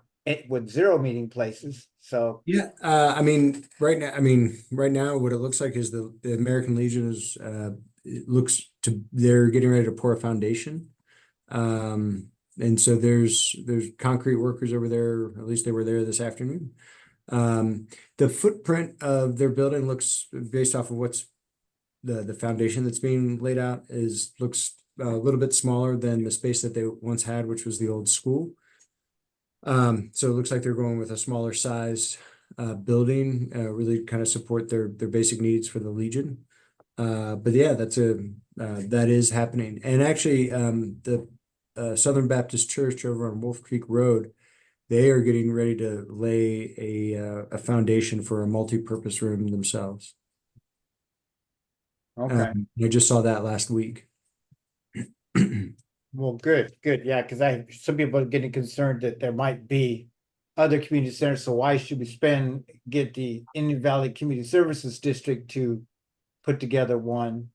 with 0 meeting places, so. Yeah, right now, what it looks like is the American Legion is they're getting ready to pour a foundation. And so there's concrete workers over there, at least they were there this afternoon. The footprint of their building looks, based off of what's the foundation that's being laid out, looks a little bit smaller than the space that they once had, which was the old school. So it looks like they're going with a smaller size building, really kind of support their basic needs for the Legion. But yeah, that is happening. And actually, the Southern Baptist Church over on Wolf Creek Road, they are getting ready to lay a foundation for a multi-purpose room themselves. Okay. I just saw that last week. Well, good, yeah, because some people are getting concerned that there might be other community centers, so why should we get the Indian Valley Community Services District to put together one?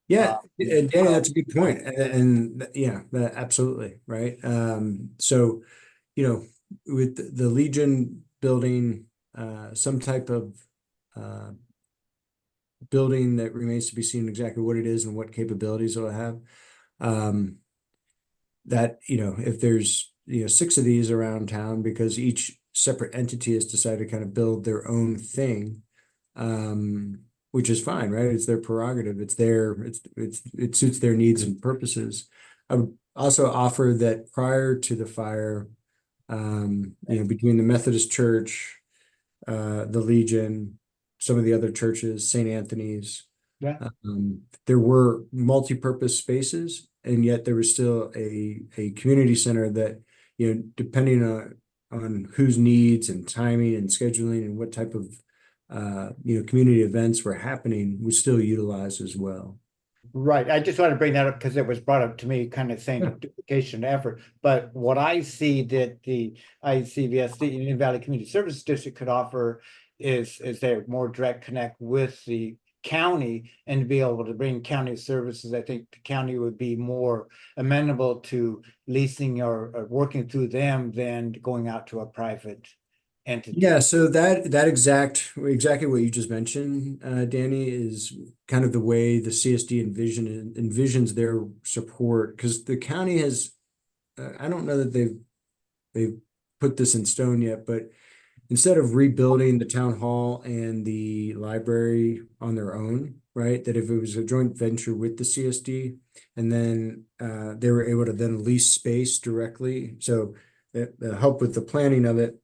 Yeah, and Danny, that's a good point. And yeah, absolutely, right? So, with the Legion building, some type of building that remains to be seen exactly what it is and what capabilities it'll have. That, if there's, 6 of these around town, because each separate entity has decided to kind of build their own thing, which is fine, right? It's their prerogative. It suits their needs and purposes. I would also offer that prior to the fire, between the Methodist Church, the Legion, some of the other churches, St. Anthony's, there were multi-purpose spaces, and yet there was still a community center that, depending on whose needs and timing and scheduling and what type of community events were happening, was still utilized as well. Right, I just want to bring that up because it was brought up to me, kind of saying duplication effort. But what I see that the ICVS, the Indian Valley Community Services District, could offer is their more direct connect with the county and to be able to bring county services. I think the county would be more amenable to leasing or working through them than going out to a private entity. Yeah, so that exactly what you just mentioned, Danny, is kind of the way the CSD envisions their support, because the county has, I don't know that they've put this in stone yet, but instead of rebuilding the town hall and the library on their own, right? That if it was a joint venture with the CSD, and then they were able to then lease space directly, so help with the planning of it.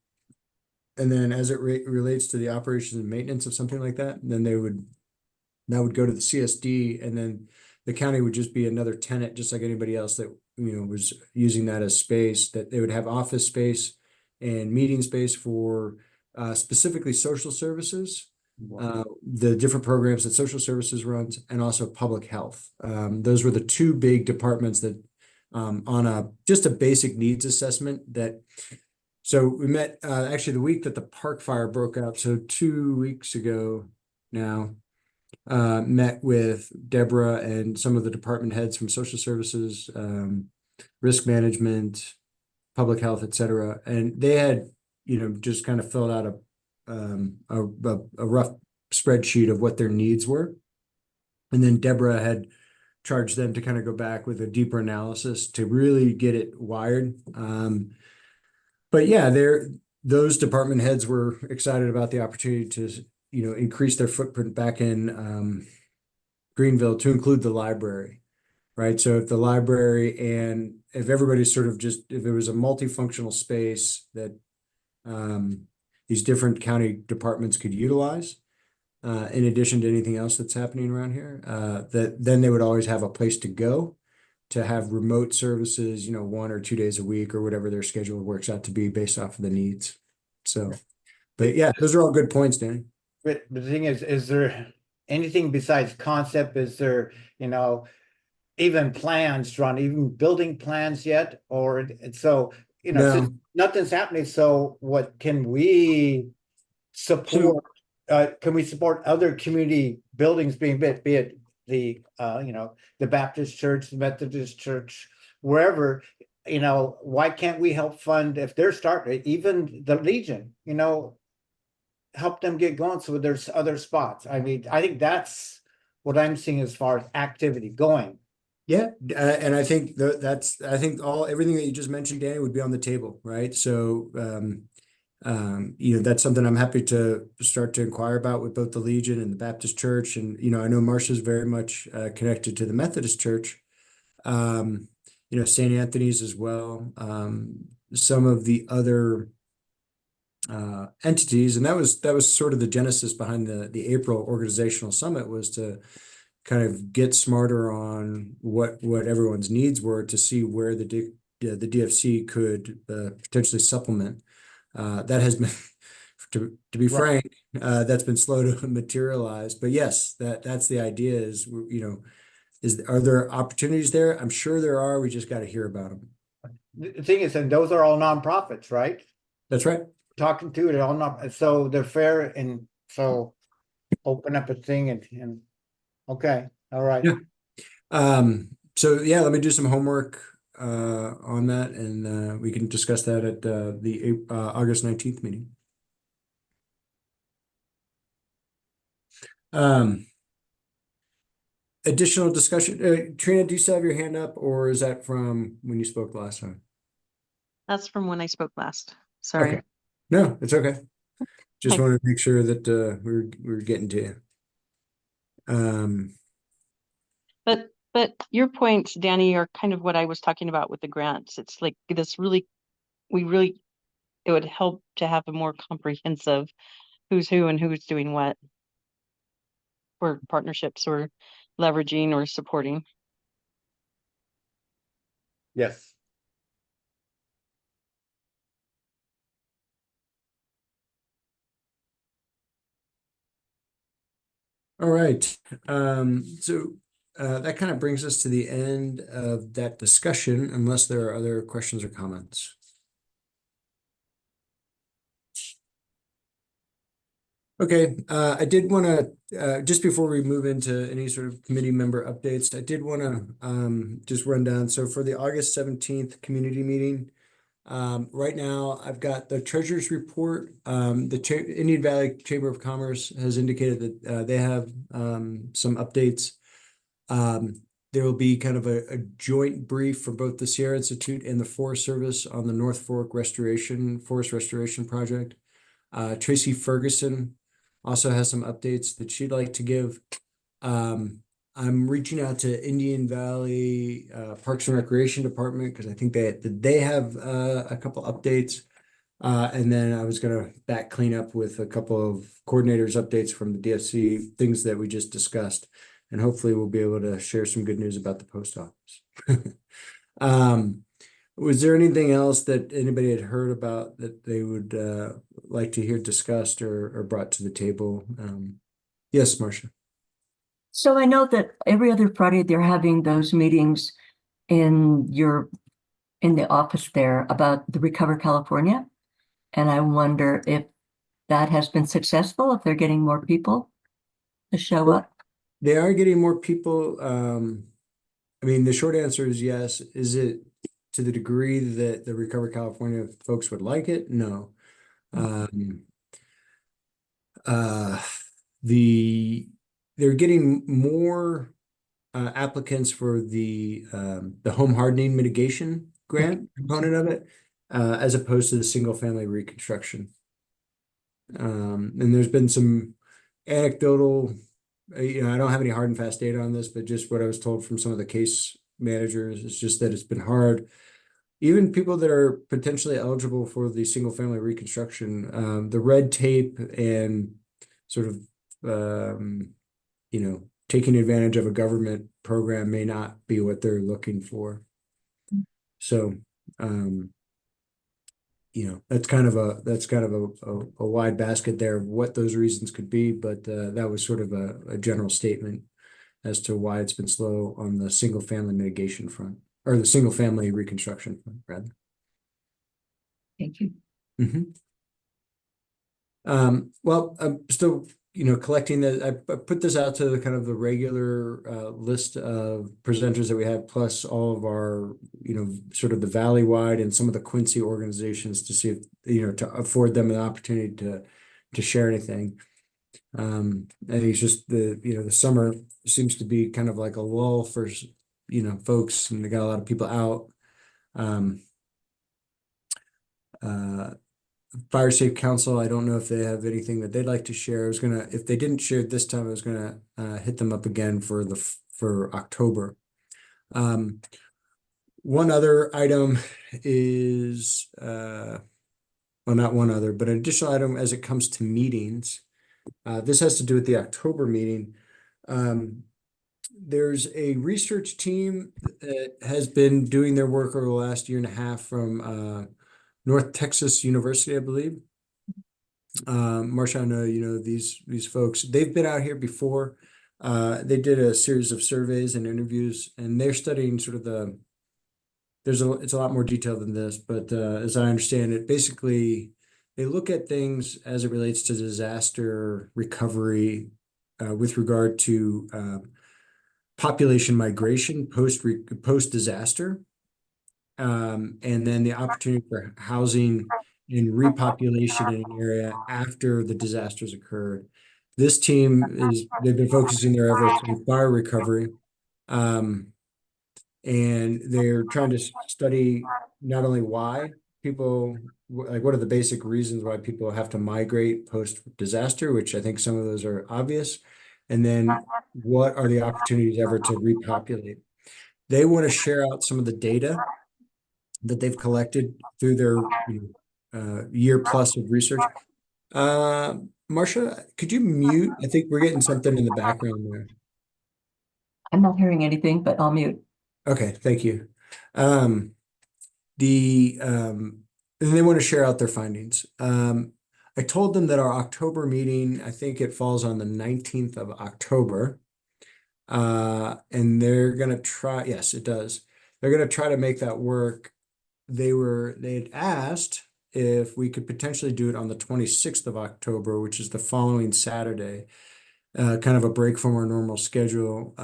And then as it relates to the operations and maintenance of something like that, then that would go to the CSD, and then the county would just be another tenant, just like anybody else that, was using that as space, that they would have office space and meeting space for specifically social services, the different programs that social services runs, and also public health. Those were the 2 big departments that on just a basic needs assessment that. So we met actually the week that the park fire broke out. So 2 weeks ago now, met with Deborah and some of the department heads from social services, risk management, public health, et cetera. And they had, just kind of filled out a rough spreadsheet of what their needs were. And then Deborah had charged them to kind of go back with a deeper analysis to really get it wired. But yeah, those department heads were excited about the opportunity increase their footprint back in Greenville to include the library, right? So if the library and if everybody's sort of just, if it was a multifunctional space that these different county departments could utilize, in addition to anything else that's happening around here, that then they would always have a place to go to have remote services, 1 or 2 days a week or whatever their schedule works out to be based off of the needs. So, but yeah, those are all good points, Danny. But the thing is there anything besides concept? Is there, even plans drawn, even building plans yet? Or so, since No. nothing's happening, so what can we support? Can we support other community buildings being built, be it the the Baptist church, the Methodist church, wherever, why can't we help fund if they're starting, even the Legion, help them get going so there's other spots. I mean, I think that's what I'm seeing as far as activity going. Yeah, and I think I think everything that you just mentioned, Danny, would be on the table, right? So that's something I'm happy to start to inquire about with both the Legion and the Baptist Church. And, I know Marcia's very much connected to the Methodist Church, St. Anthony's as well, some of the other entities. And that was sort of the genesis behind the April organizational summit, was to kind of get smarter on what everyone's needs were to see where the DFC could potentially supplement. That has been, to be frank, that's been slow to materialize. But yes, that's the idea. Are there opportunities there? I'm sure there are. We just got to hear about them. The thing is, and those are all nonprofits, right? That's right. Talking to it all not, so they're fair, and so open up a thing and okay, all right. Yeah. So yeah, let me do some homework on that, and we can discuss that at the August 19th meeting. Additional discussion. Trina, do you still have your hand up, or is that from when you spoke last time? That's from when I spoke last. Sorry. Okay. No, it's okay. Just Hi. wanted to make sure that we were getting to you. But your points, Danny, are kind of what I was talking about with the grants. It's like this really, it would help to have a more comprehensive who's who and who's doing what for partnerships or leveraging or supporting. Yes. All right. So that kind of brings us to the end of that discussion, unless there are other questions or comments. Okay, I did want to, just before we move into any sort of committee member updates, I did want to just run down. So for the August 17th community meeting, right now I've got the treasurer's report. The Indian Valley Chamber of Commerce has indicated that they have some updates. There will be kind of a joint brief for both the Sierra Institute and the Forest Service on the North Fork Forest Restoration Project. Tracy Ferguson also has some updates that she'd like to give. I'm reaching out to Indian Valley Parks and Recreation Department because I think they have a couple updates. And then I was going to back clean up with a couple of coordinators' updates from the DFC, things that we just discussed. And hopefully we'll be able to share some good news about the post office. Was there anything else that anybody had heard about that they would like to hear discussed or brought to the table? Yes, Marcia. So I know that every other Friday they're having those meetings in the office there about the Recover California. And I wonder if that has been successful, if they're getting more people to show up. They are getting more people. I mean, the short answer is yes. Is it to the degree that the Recover California folks would like it? No. They're getting more applicants for the home hardening mitigation grant component of it, as opposed to the single family reconstruction. And there's been some anecdotal, I don't have any hard and fast data on this, but just what I was told from some of the case managers is just that it's been hard. Even people that are potentially eligible for the single family reconstruction, the red tape and sort of, taking advantage of a government program may not be what they're looking for. So, that's kind of a wide basket there of what those reasons could be, but that was sort of a general statement as to why it's been slow on the single family mitigation front, or the single family reconstruction front, rather. Thank you. Well, I'm still, collecting I put this out to the kind of the regular list of presenters that we have, plus all of our, sort of the valley-wide and some of the Quincy organizations to see if, to afford them an opportunity to share anything. I think it's just the summer seems to be kind of like a lull for, folks, and they got a lot of people out. Fire Safe Council, I don't know if they have anything that they'd like to share. I was gonna, if they didn't share it this time, I was gonna hit them up again for October. One other item is, well, not one other, but an additional item as it comes to meetings. This has to do with the October meeting. There's a research team that has been doing their work over the last year and a half from North Texas University, I believe. Marcia, I know you know these folks. They've been out here before. They did a series of surveys and interviews, and they're studying sort of it's a lot more detailed than this, but as I understand it, basically they look at things as it relates to disaster recovery with regard to population migration post disaster. And then the opportunity for housing and repopulation in an area after the disasters occurred. This team they've been focusing their efforts on fire recovery. And they're trying to study not only why people, like what are the basic reasons why people have to migrate post disaster, which I think some of those are obvious. And then what are the opportunities ever to repopulate? They want to share out some of the data that they've collected through their year plus of research. Marcia, could you mute? I think we're getting something in the background there. I'm not hearing anything, but I'll mute. Okay, thank you. And they want to share out their findings. I told them that our October meeting, I think it falls on the 19th of October. And they're gonna try, yes, it does. They're gonna try to make that work. They'd asked if we could potentially do it on the 26th of October, which is the following Saturday. Kind of a break from our normal schedule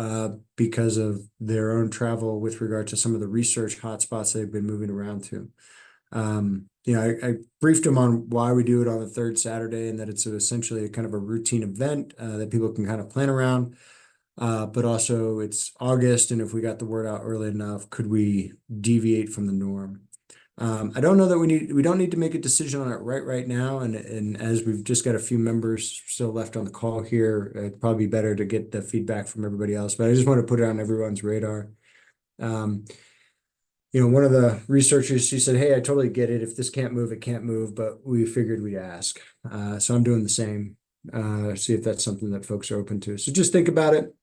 because of their own travel with regard to some of the research hotspots they've been moving around to. I briefed them on why we do it on the third Saturday and that it's essentially a kind of a routine event that people can kind of plan around. But also it's August, and if we got the word out early enough, could we deviate from the norm? I don't know that we don't need to make a decision on it right now. And as we've just got a few members still left on the call here, it'd probably be better to get the feedback from everybody else, but I just want to put it on everyone's radar. One of the researchers, she said, "Hey, I totally get it. If this can't move, it can't move, but we figured we'd ask." So I'm doing the same, see if that's something that folks are open to. So just think about it.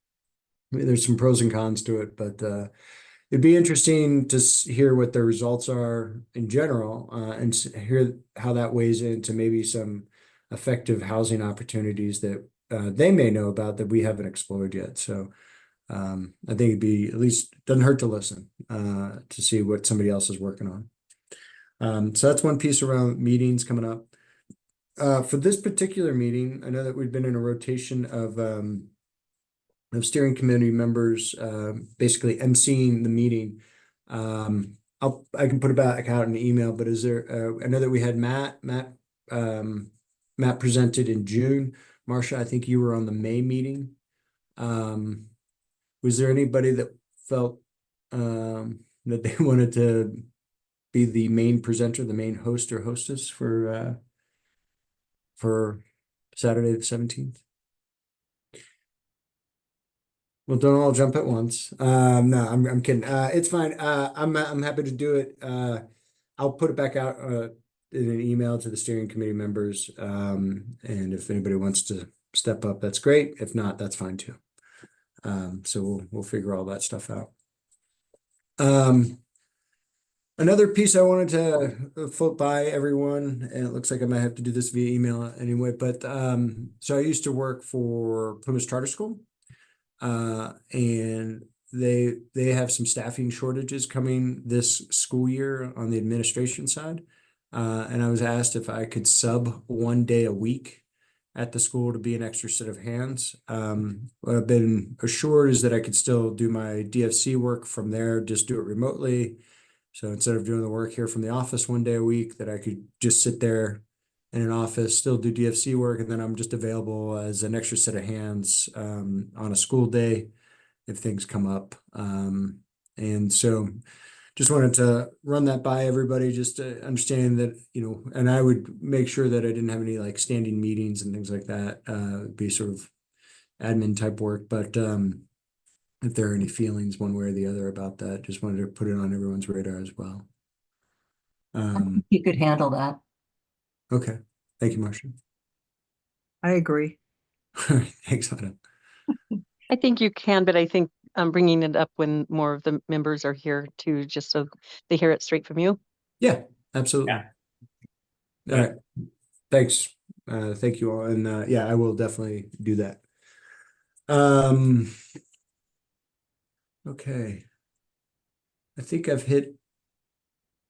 I mean, there's some pros and cons to it, but it'd be interesting to hear what the results are in general, and hear how that weighs into maybe some effective housing opportunities that they may know about that we haven't explored yet. So I think it'd be, at least doesn't hurt to listen to see what somebody else is working on. So that's one piece around meetings coming up. For this particular meeting, I know that we've been in a rotation of steering committee members, basically emceeing the meeting. I can put it back out in the email, but is there, I know that we had Matt presented in June. Marcia, I think you were on the May meeting. Was there anybody that felt that they wanted to be the main presenter, the main host or hostess for Saturday the 17th? Well, don't all jump at once. No, I'm kidding. It's fine. I'm happy to do it. I'll put it back out in an email to the steering committee members. And if anybody wants to step up, that's great. If not, that's fine too. So we'll figure all that stuff out. Another piece I wanted to float by everyone, and it looks like I might have to do this via email anyway, but so I used to work for Plymouth Charter School. And they have some staffing shortages coming this school year on the administration side. And I was asked if I could sub 1 day a week at the school to be an extra set of hands. What I've been assured is that I could still do my DFC work from there, just do it remotely. So instead of doing the work here from the office 1 day a week, that I could just sit there in an office, still do DFC work, and then I'm just available as an extra set of hands on a school day if things come up. And so just wanted to run that by everybody, just to understand that, and I would make sure that I didn't have any like standing meetings and things like that, be sort of admin type work. But if there are any feelings one way or the other about that, just wanted to put it on everyone's radar as well. You could handle that. Okay. Thank you, Marcia. I agree. Thanks, Lana. I think you can, but I think I'm bringing it up when more of the members are here too, just so they hear it straight from you. Yeah, absolutely. Yeah. All right. Thanks. Thank you all. And yeah, I will definitely do that. Okay. I think I've hit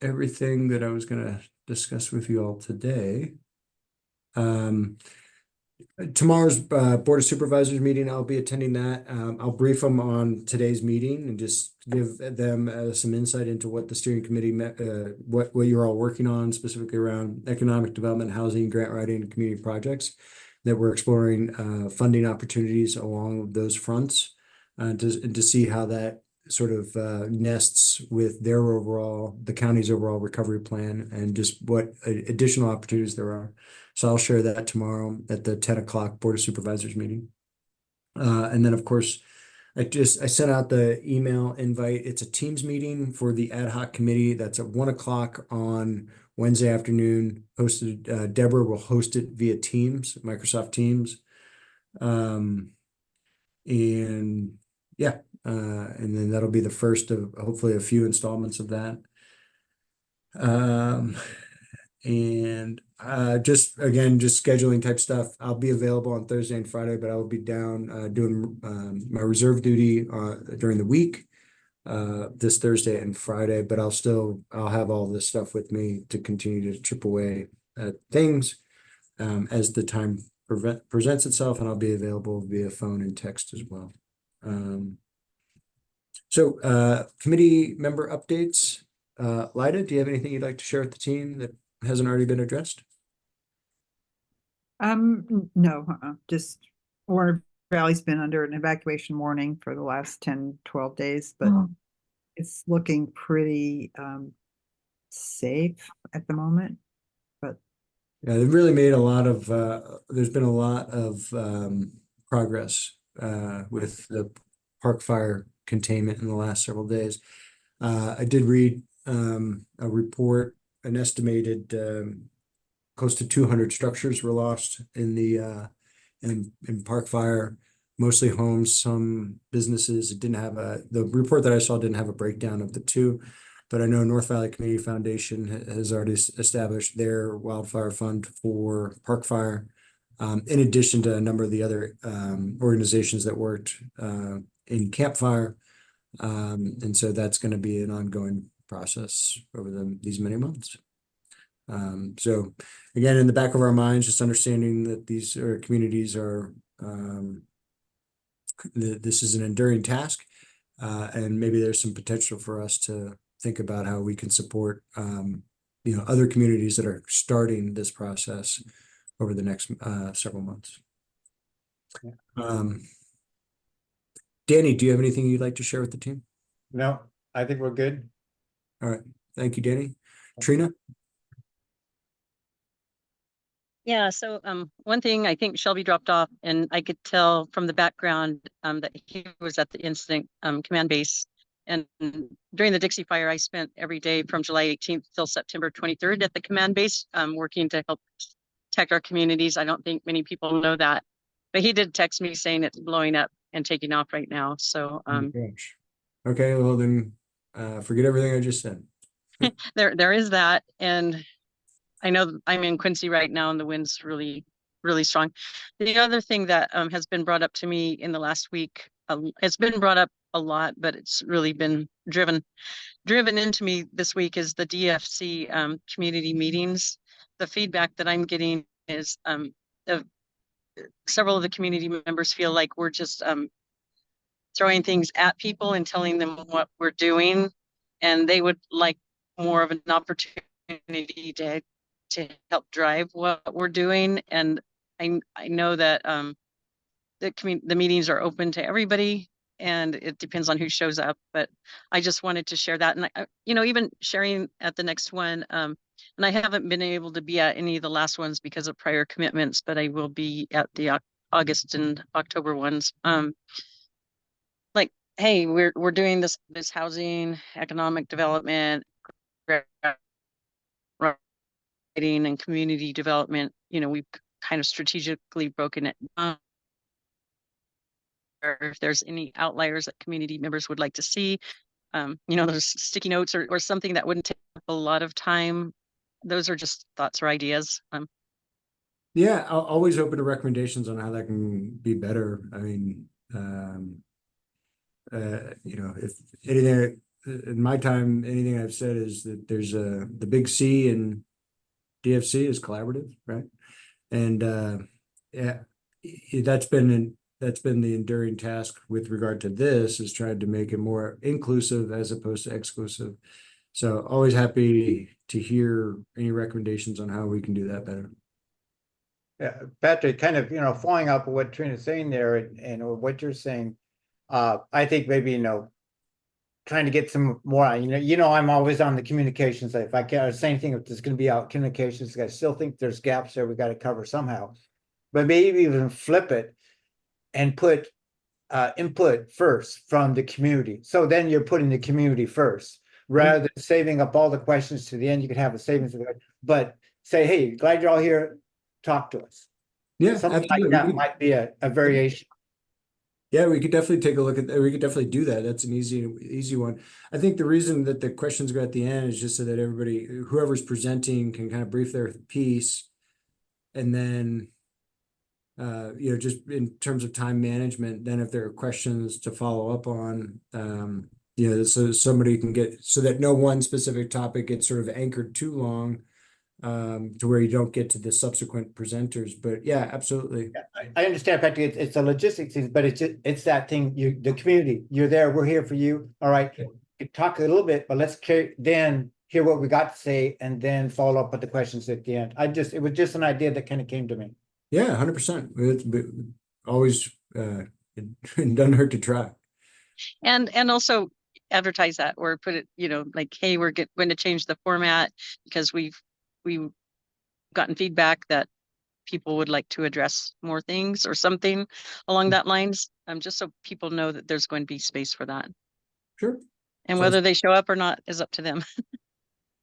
everything that I was going to discuss with you all today. Tomorrow's Board of Supervisors meeting, I'll be attending that. I'll brief them on today's meeting and just give them some insight into what the steering committee what you're all working on, specifically around economic development, housing, grant writing, and community projects that we're exploring funding opportunities along those fronts to see how that sort of nests with the county's overall recovery plan and just what additional opportunities there are. So I'll share that tomorrow at the 10 o'clock Board of Supervisors meeting. And then, of course, I sent out the email invite. It's a Teams meeting for the ad hoc committee. That's at 1 o'clock on Wednesday afternoon. Hosted, Deborah will host it via Teams, Microsoft Teams. And yeah, and then that'll be the first of hopefully a few installments of that. And just scheduling type stuff. I'll be available on Thursday and Friday, but I will be down doing my reserve duty during the week this Thursday and Friday. But I'll have all this stuff with me to continue to chip away at things as the time presents itself, and I'll be available via phone and text as well. So committee member updates. Lyda, do you have anything you'd like to share with the team that hasn't already been addressed? No, just Warner Valley's been under an evacuation warning for the last 10, 12 days, but Oh. it's looking pretty safe at the moment. But Yeah, they've really made a lot of there's been a lot of progress with the park fire containment in the last several days. I did read a report, an estimated close to 200 structures were lost in the in park fire, mostly homes, some businesses. It didn't have the report that I saw didn't have a breakdown of the two, but I know North Valley Community Foundation has already established their wildfire fund for park fire, in addition to a number of the other organizations that worked in Camp Fire. And so that's going to be an ongoing process over these many months. So again, in the back of our minds, just understanding that these communities are, this is an enduring task, and maybe there's some potential for us to think about how we can support, other communities that are starting this process over the next several months. Danny, do you have anything you'd like to share with the team? No, I think we're good. All right. Thank you, Danny. Trina? Yeah, so one thing I think Shelby dropped off, and I could tell from the background that he was at the incident command base. And during the Dixie Fire, I spent every day from July 18th till September 23rd at the command base, working to help protect our communities. I don't think many people know that, but he did text me saying it's blowing up and taking off right now. So Oh my gosh. Okay, well then, forget everything I just said. there is that, and I know I'm in Quincy right now and the wind's really, really strong. The other thing that has been brought up to me in the last week, it's been brought up a lot, but it's really been driven into me this week is the DFC community meetings. The feedback that I'm getting is several of the community members feel like we're just throwing things at people and telling them what we're doing, and they would like more of an opportunity to help drive what we're doing. And I know that the meetings are open to everybody, and it depends on who shows up. But I just wanted to share that, and even sharing at the next one. And I haven't been able to be at any of the last ones because of prior commitments, but I will be at the August and October ones. Like, hey, we're doing this housing, economic development, writing, and community development. We've kind of strategically broken it down. Or if there's any outliers that community members would like to see, there's sticky notes or something that wouldn't take up a lot of time. Those are just thoughts or ideas. Yeah, I'll always open to recommendations on how that can be better. I mean, if anything in my time, anything I've said is that there's the big C in DFC is collaborative, right? And yeah, that's been the enduring task with regard to this, is trying to make it more inclusive as opposed to exclusive. So always happy to hear any recommendations on how we can do that better. Yeah, Patrick, kind of, following up what Trina's saying there and what you're saying, I think maybe, trying to get some more, I'm always on the communications. If I can't say anything, if there's going to be out communications, I still think there's gaps there we got to cover somehow. But maybe even flip it and put input first from the community. So then you're putting the community first rather than saving up all the questions to the end. You could have a savings, but say, hey, glad you're all here. Talk to us. Yeah, Something absolutely. like that might be a variation. Yeah, we could definitely take a look at that. We could definitely do that. That's an easy one. I think the reason that the questions go at the end is just so that everybody, whoever's presenting, can kind of brief their piece. And then, just in terms of time management, then if there are questions to follow up on, so somebody can get, so that no one specific topic gets sort of anchored too long, to where you don't get to the subsequent presenters. But yeah, absolutely. I understand, Patrick. It's a logistics thing, but it's that thing. The community. You're there. We're here for you. All right. Talk a little bit, but let's then hear what we got to say, and then follow up with the questions at the end. It was just an idea that kind of came to me. Yeah, 100%. It's always it doesn't hurt to try. And also advertise that, or put it, like, hey, we're going to change the format because we've gotten feedback that people would like to address more things or something along that lines. Just so people know that there's going to be space for that. Sure. And whether they show up or not is up to them.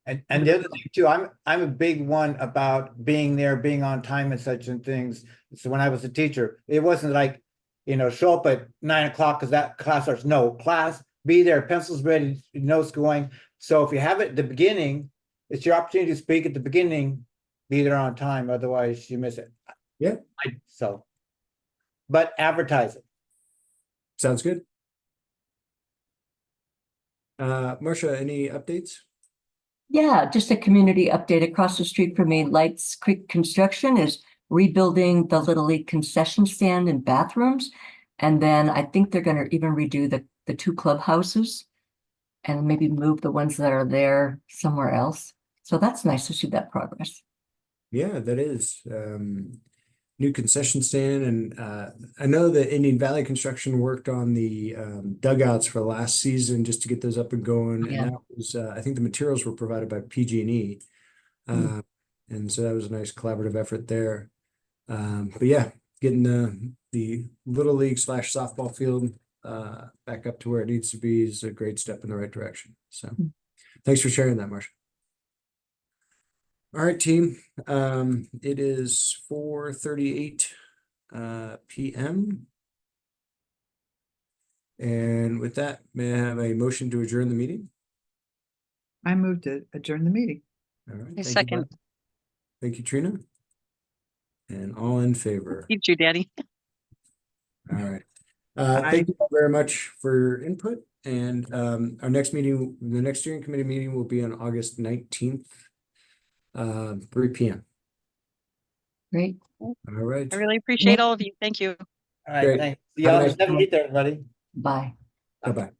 And the other thing too, I'm a big one about being there, being on time and such and things. So when I was a teacher, it wasn't like, show up at 9 o'clock because that class starts. No, class, be there, pencils ready, notes going. So if you have it at the beginning, it's your opportunity to speak at the beginning, be there on time, otherwise you miss it. Yeah. But advertise it. Sounds good. Marcia, any updates? Yeah, just a community update across the street from me. Lights Creek Construction is rebuilding the Little League concession stand and bathrooms. And then I think they're going to even redo the 2 clubhouses and maybe move the ones that are there somewhere else. So that's nice to see that progress. Yeah, that is. New concession stand, and I know that Indian Valley Construction worked on the dugouts for last season just to get those up and going. Yeah. And that was, I think the materials were provided by PG&E. And so that was a nice collaborative effort there. But yeah, getting the Little League / softball field back up to where it needs to be is a great step in the right direction. So thanks for sharing that, Marcia. All right, team. It is 4:38 p.m. And with that, may I have a motion to adjourn the meeting? I moved to adjourn the meeting. All right. I thank you, second. Bob. Thank you, Trina. And all in favor. You too, Daddy. All right. Aye. Thank you all very much for your input. And our next meeting, the next steering committee meeting will be on August 19th, 3 p.m. Great. All right. I really appreciate all of you. Thank you. All right, Great. thanks. See Have a y'all on nice the day. 17th, everybody. Bye. Bye-bye.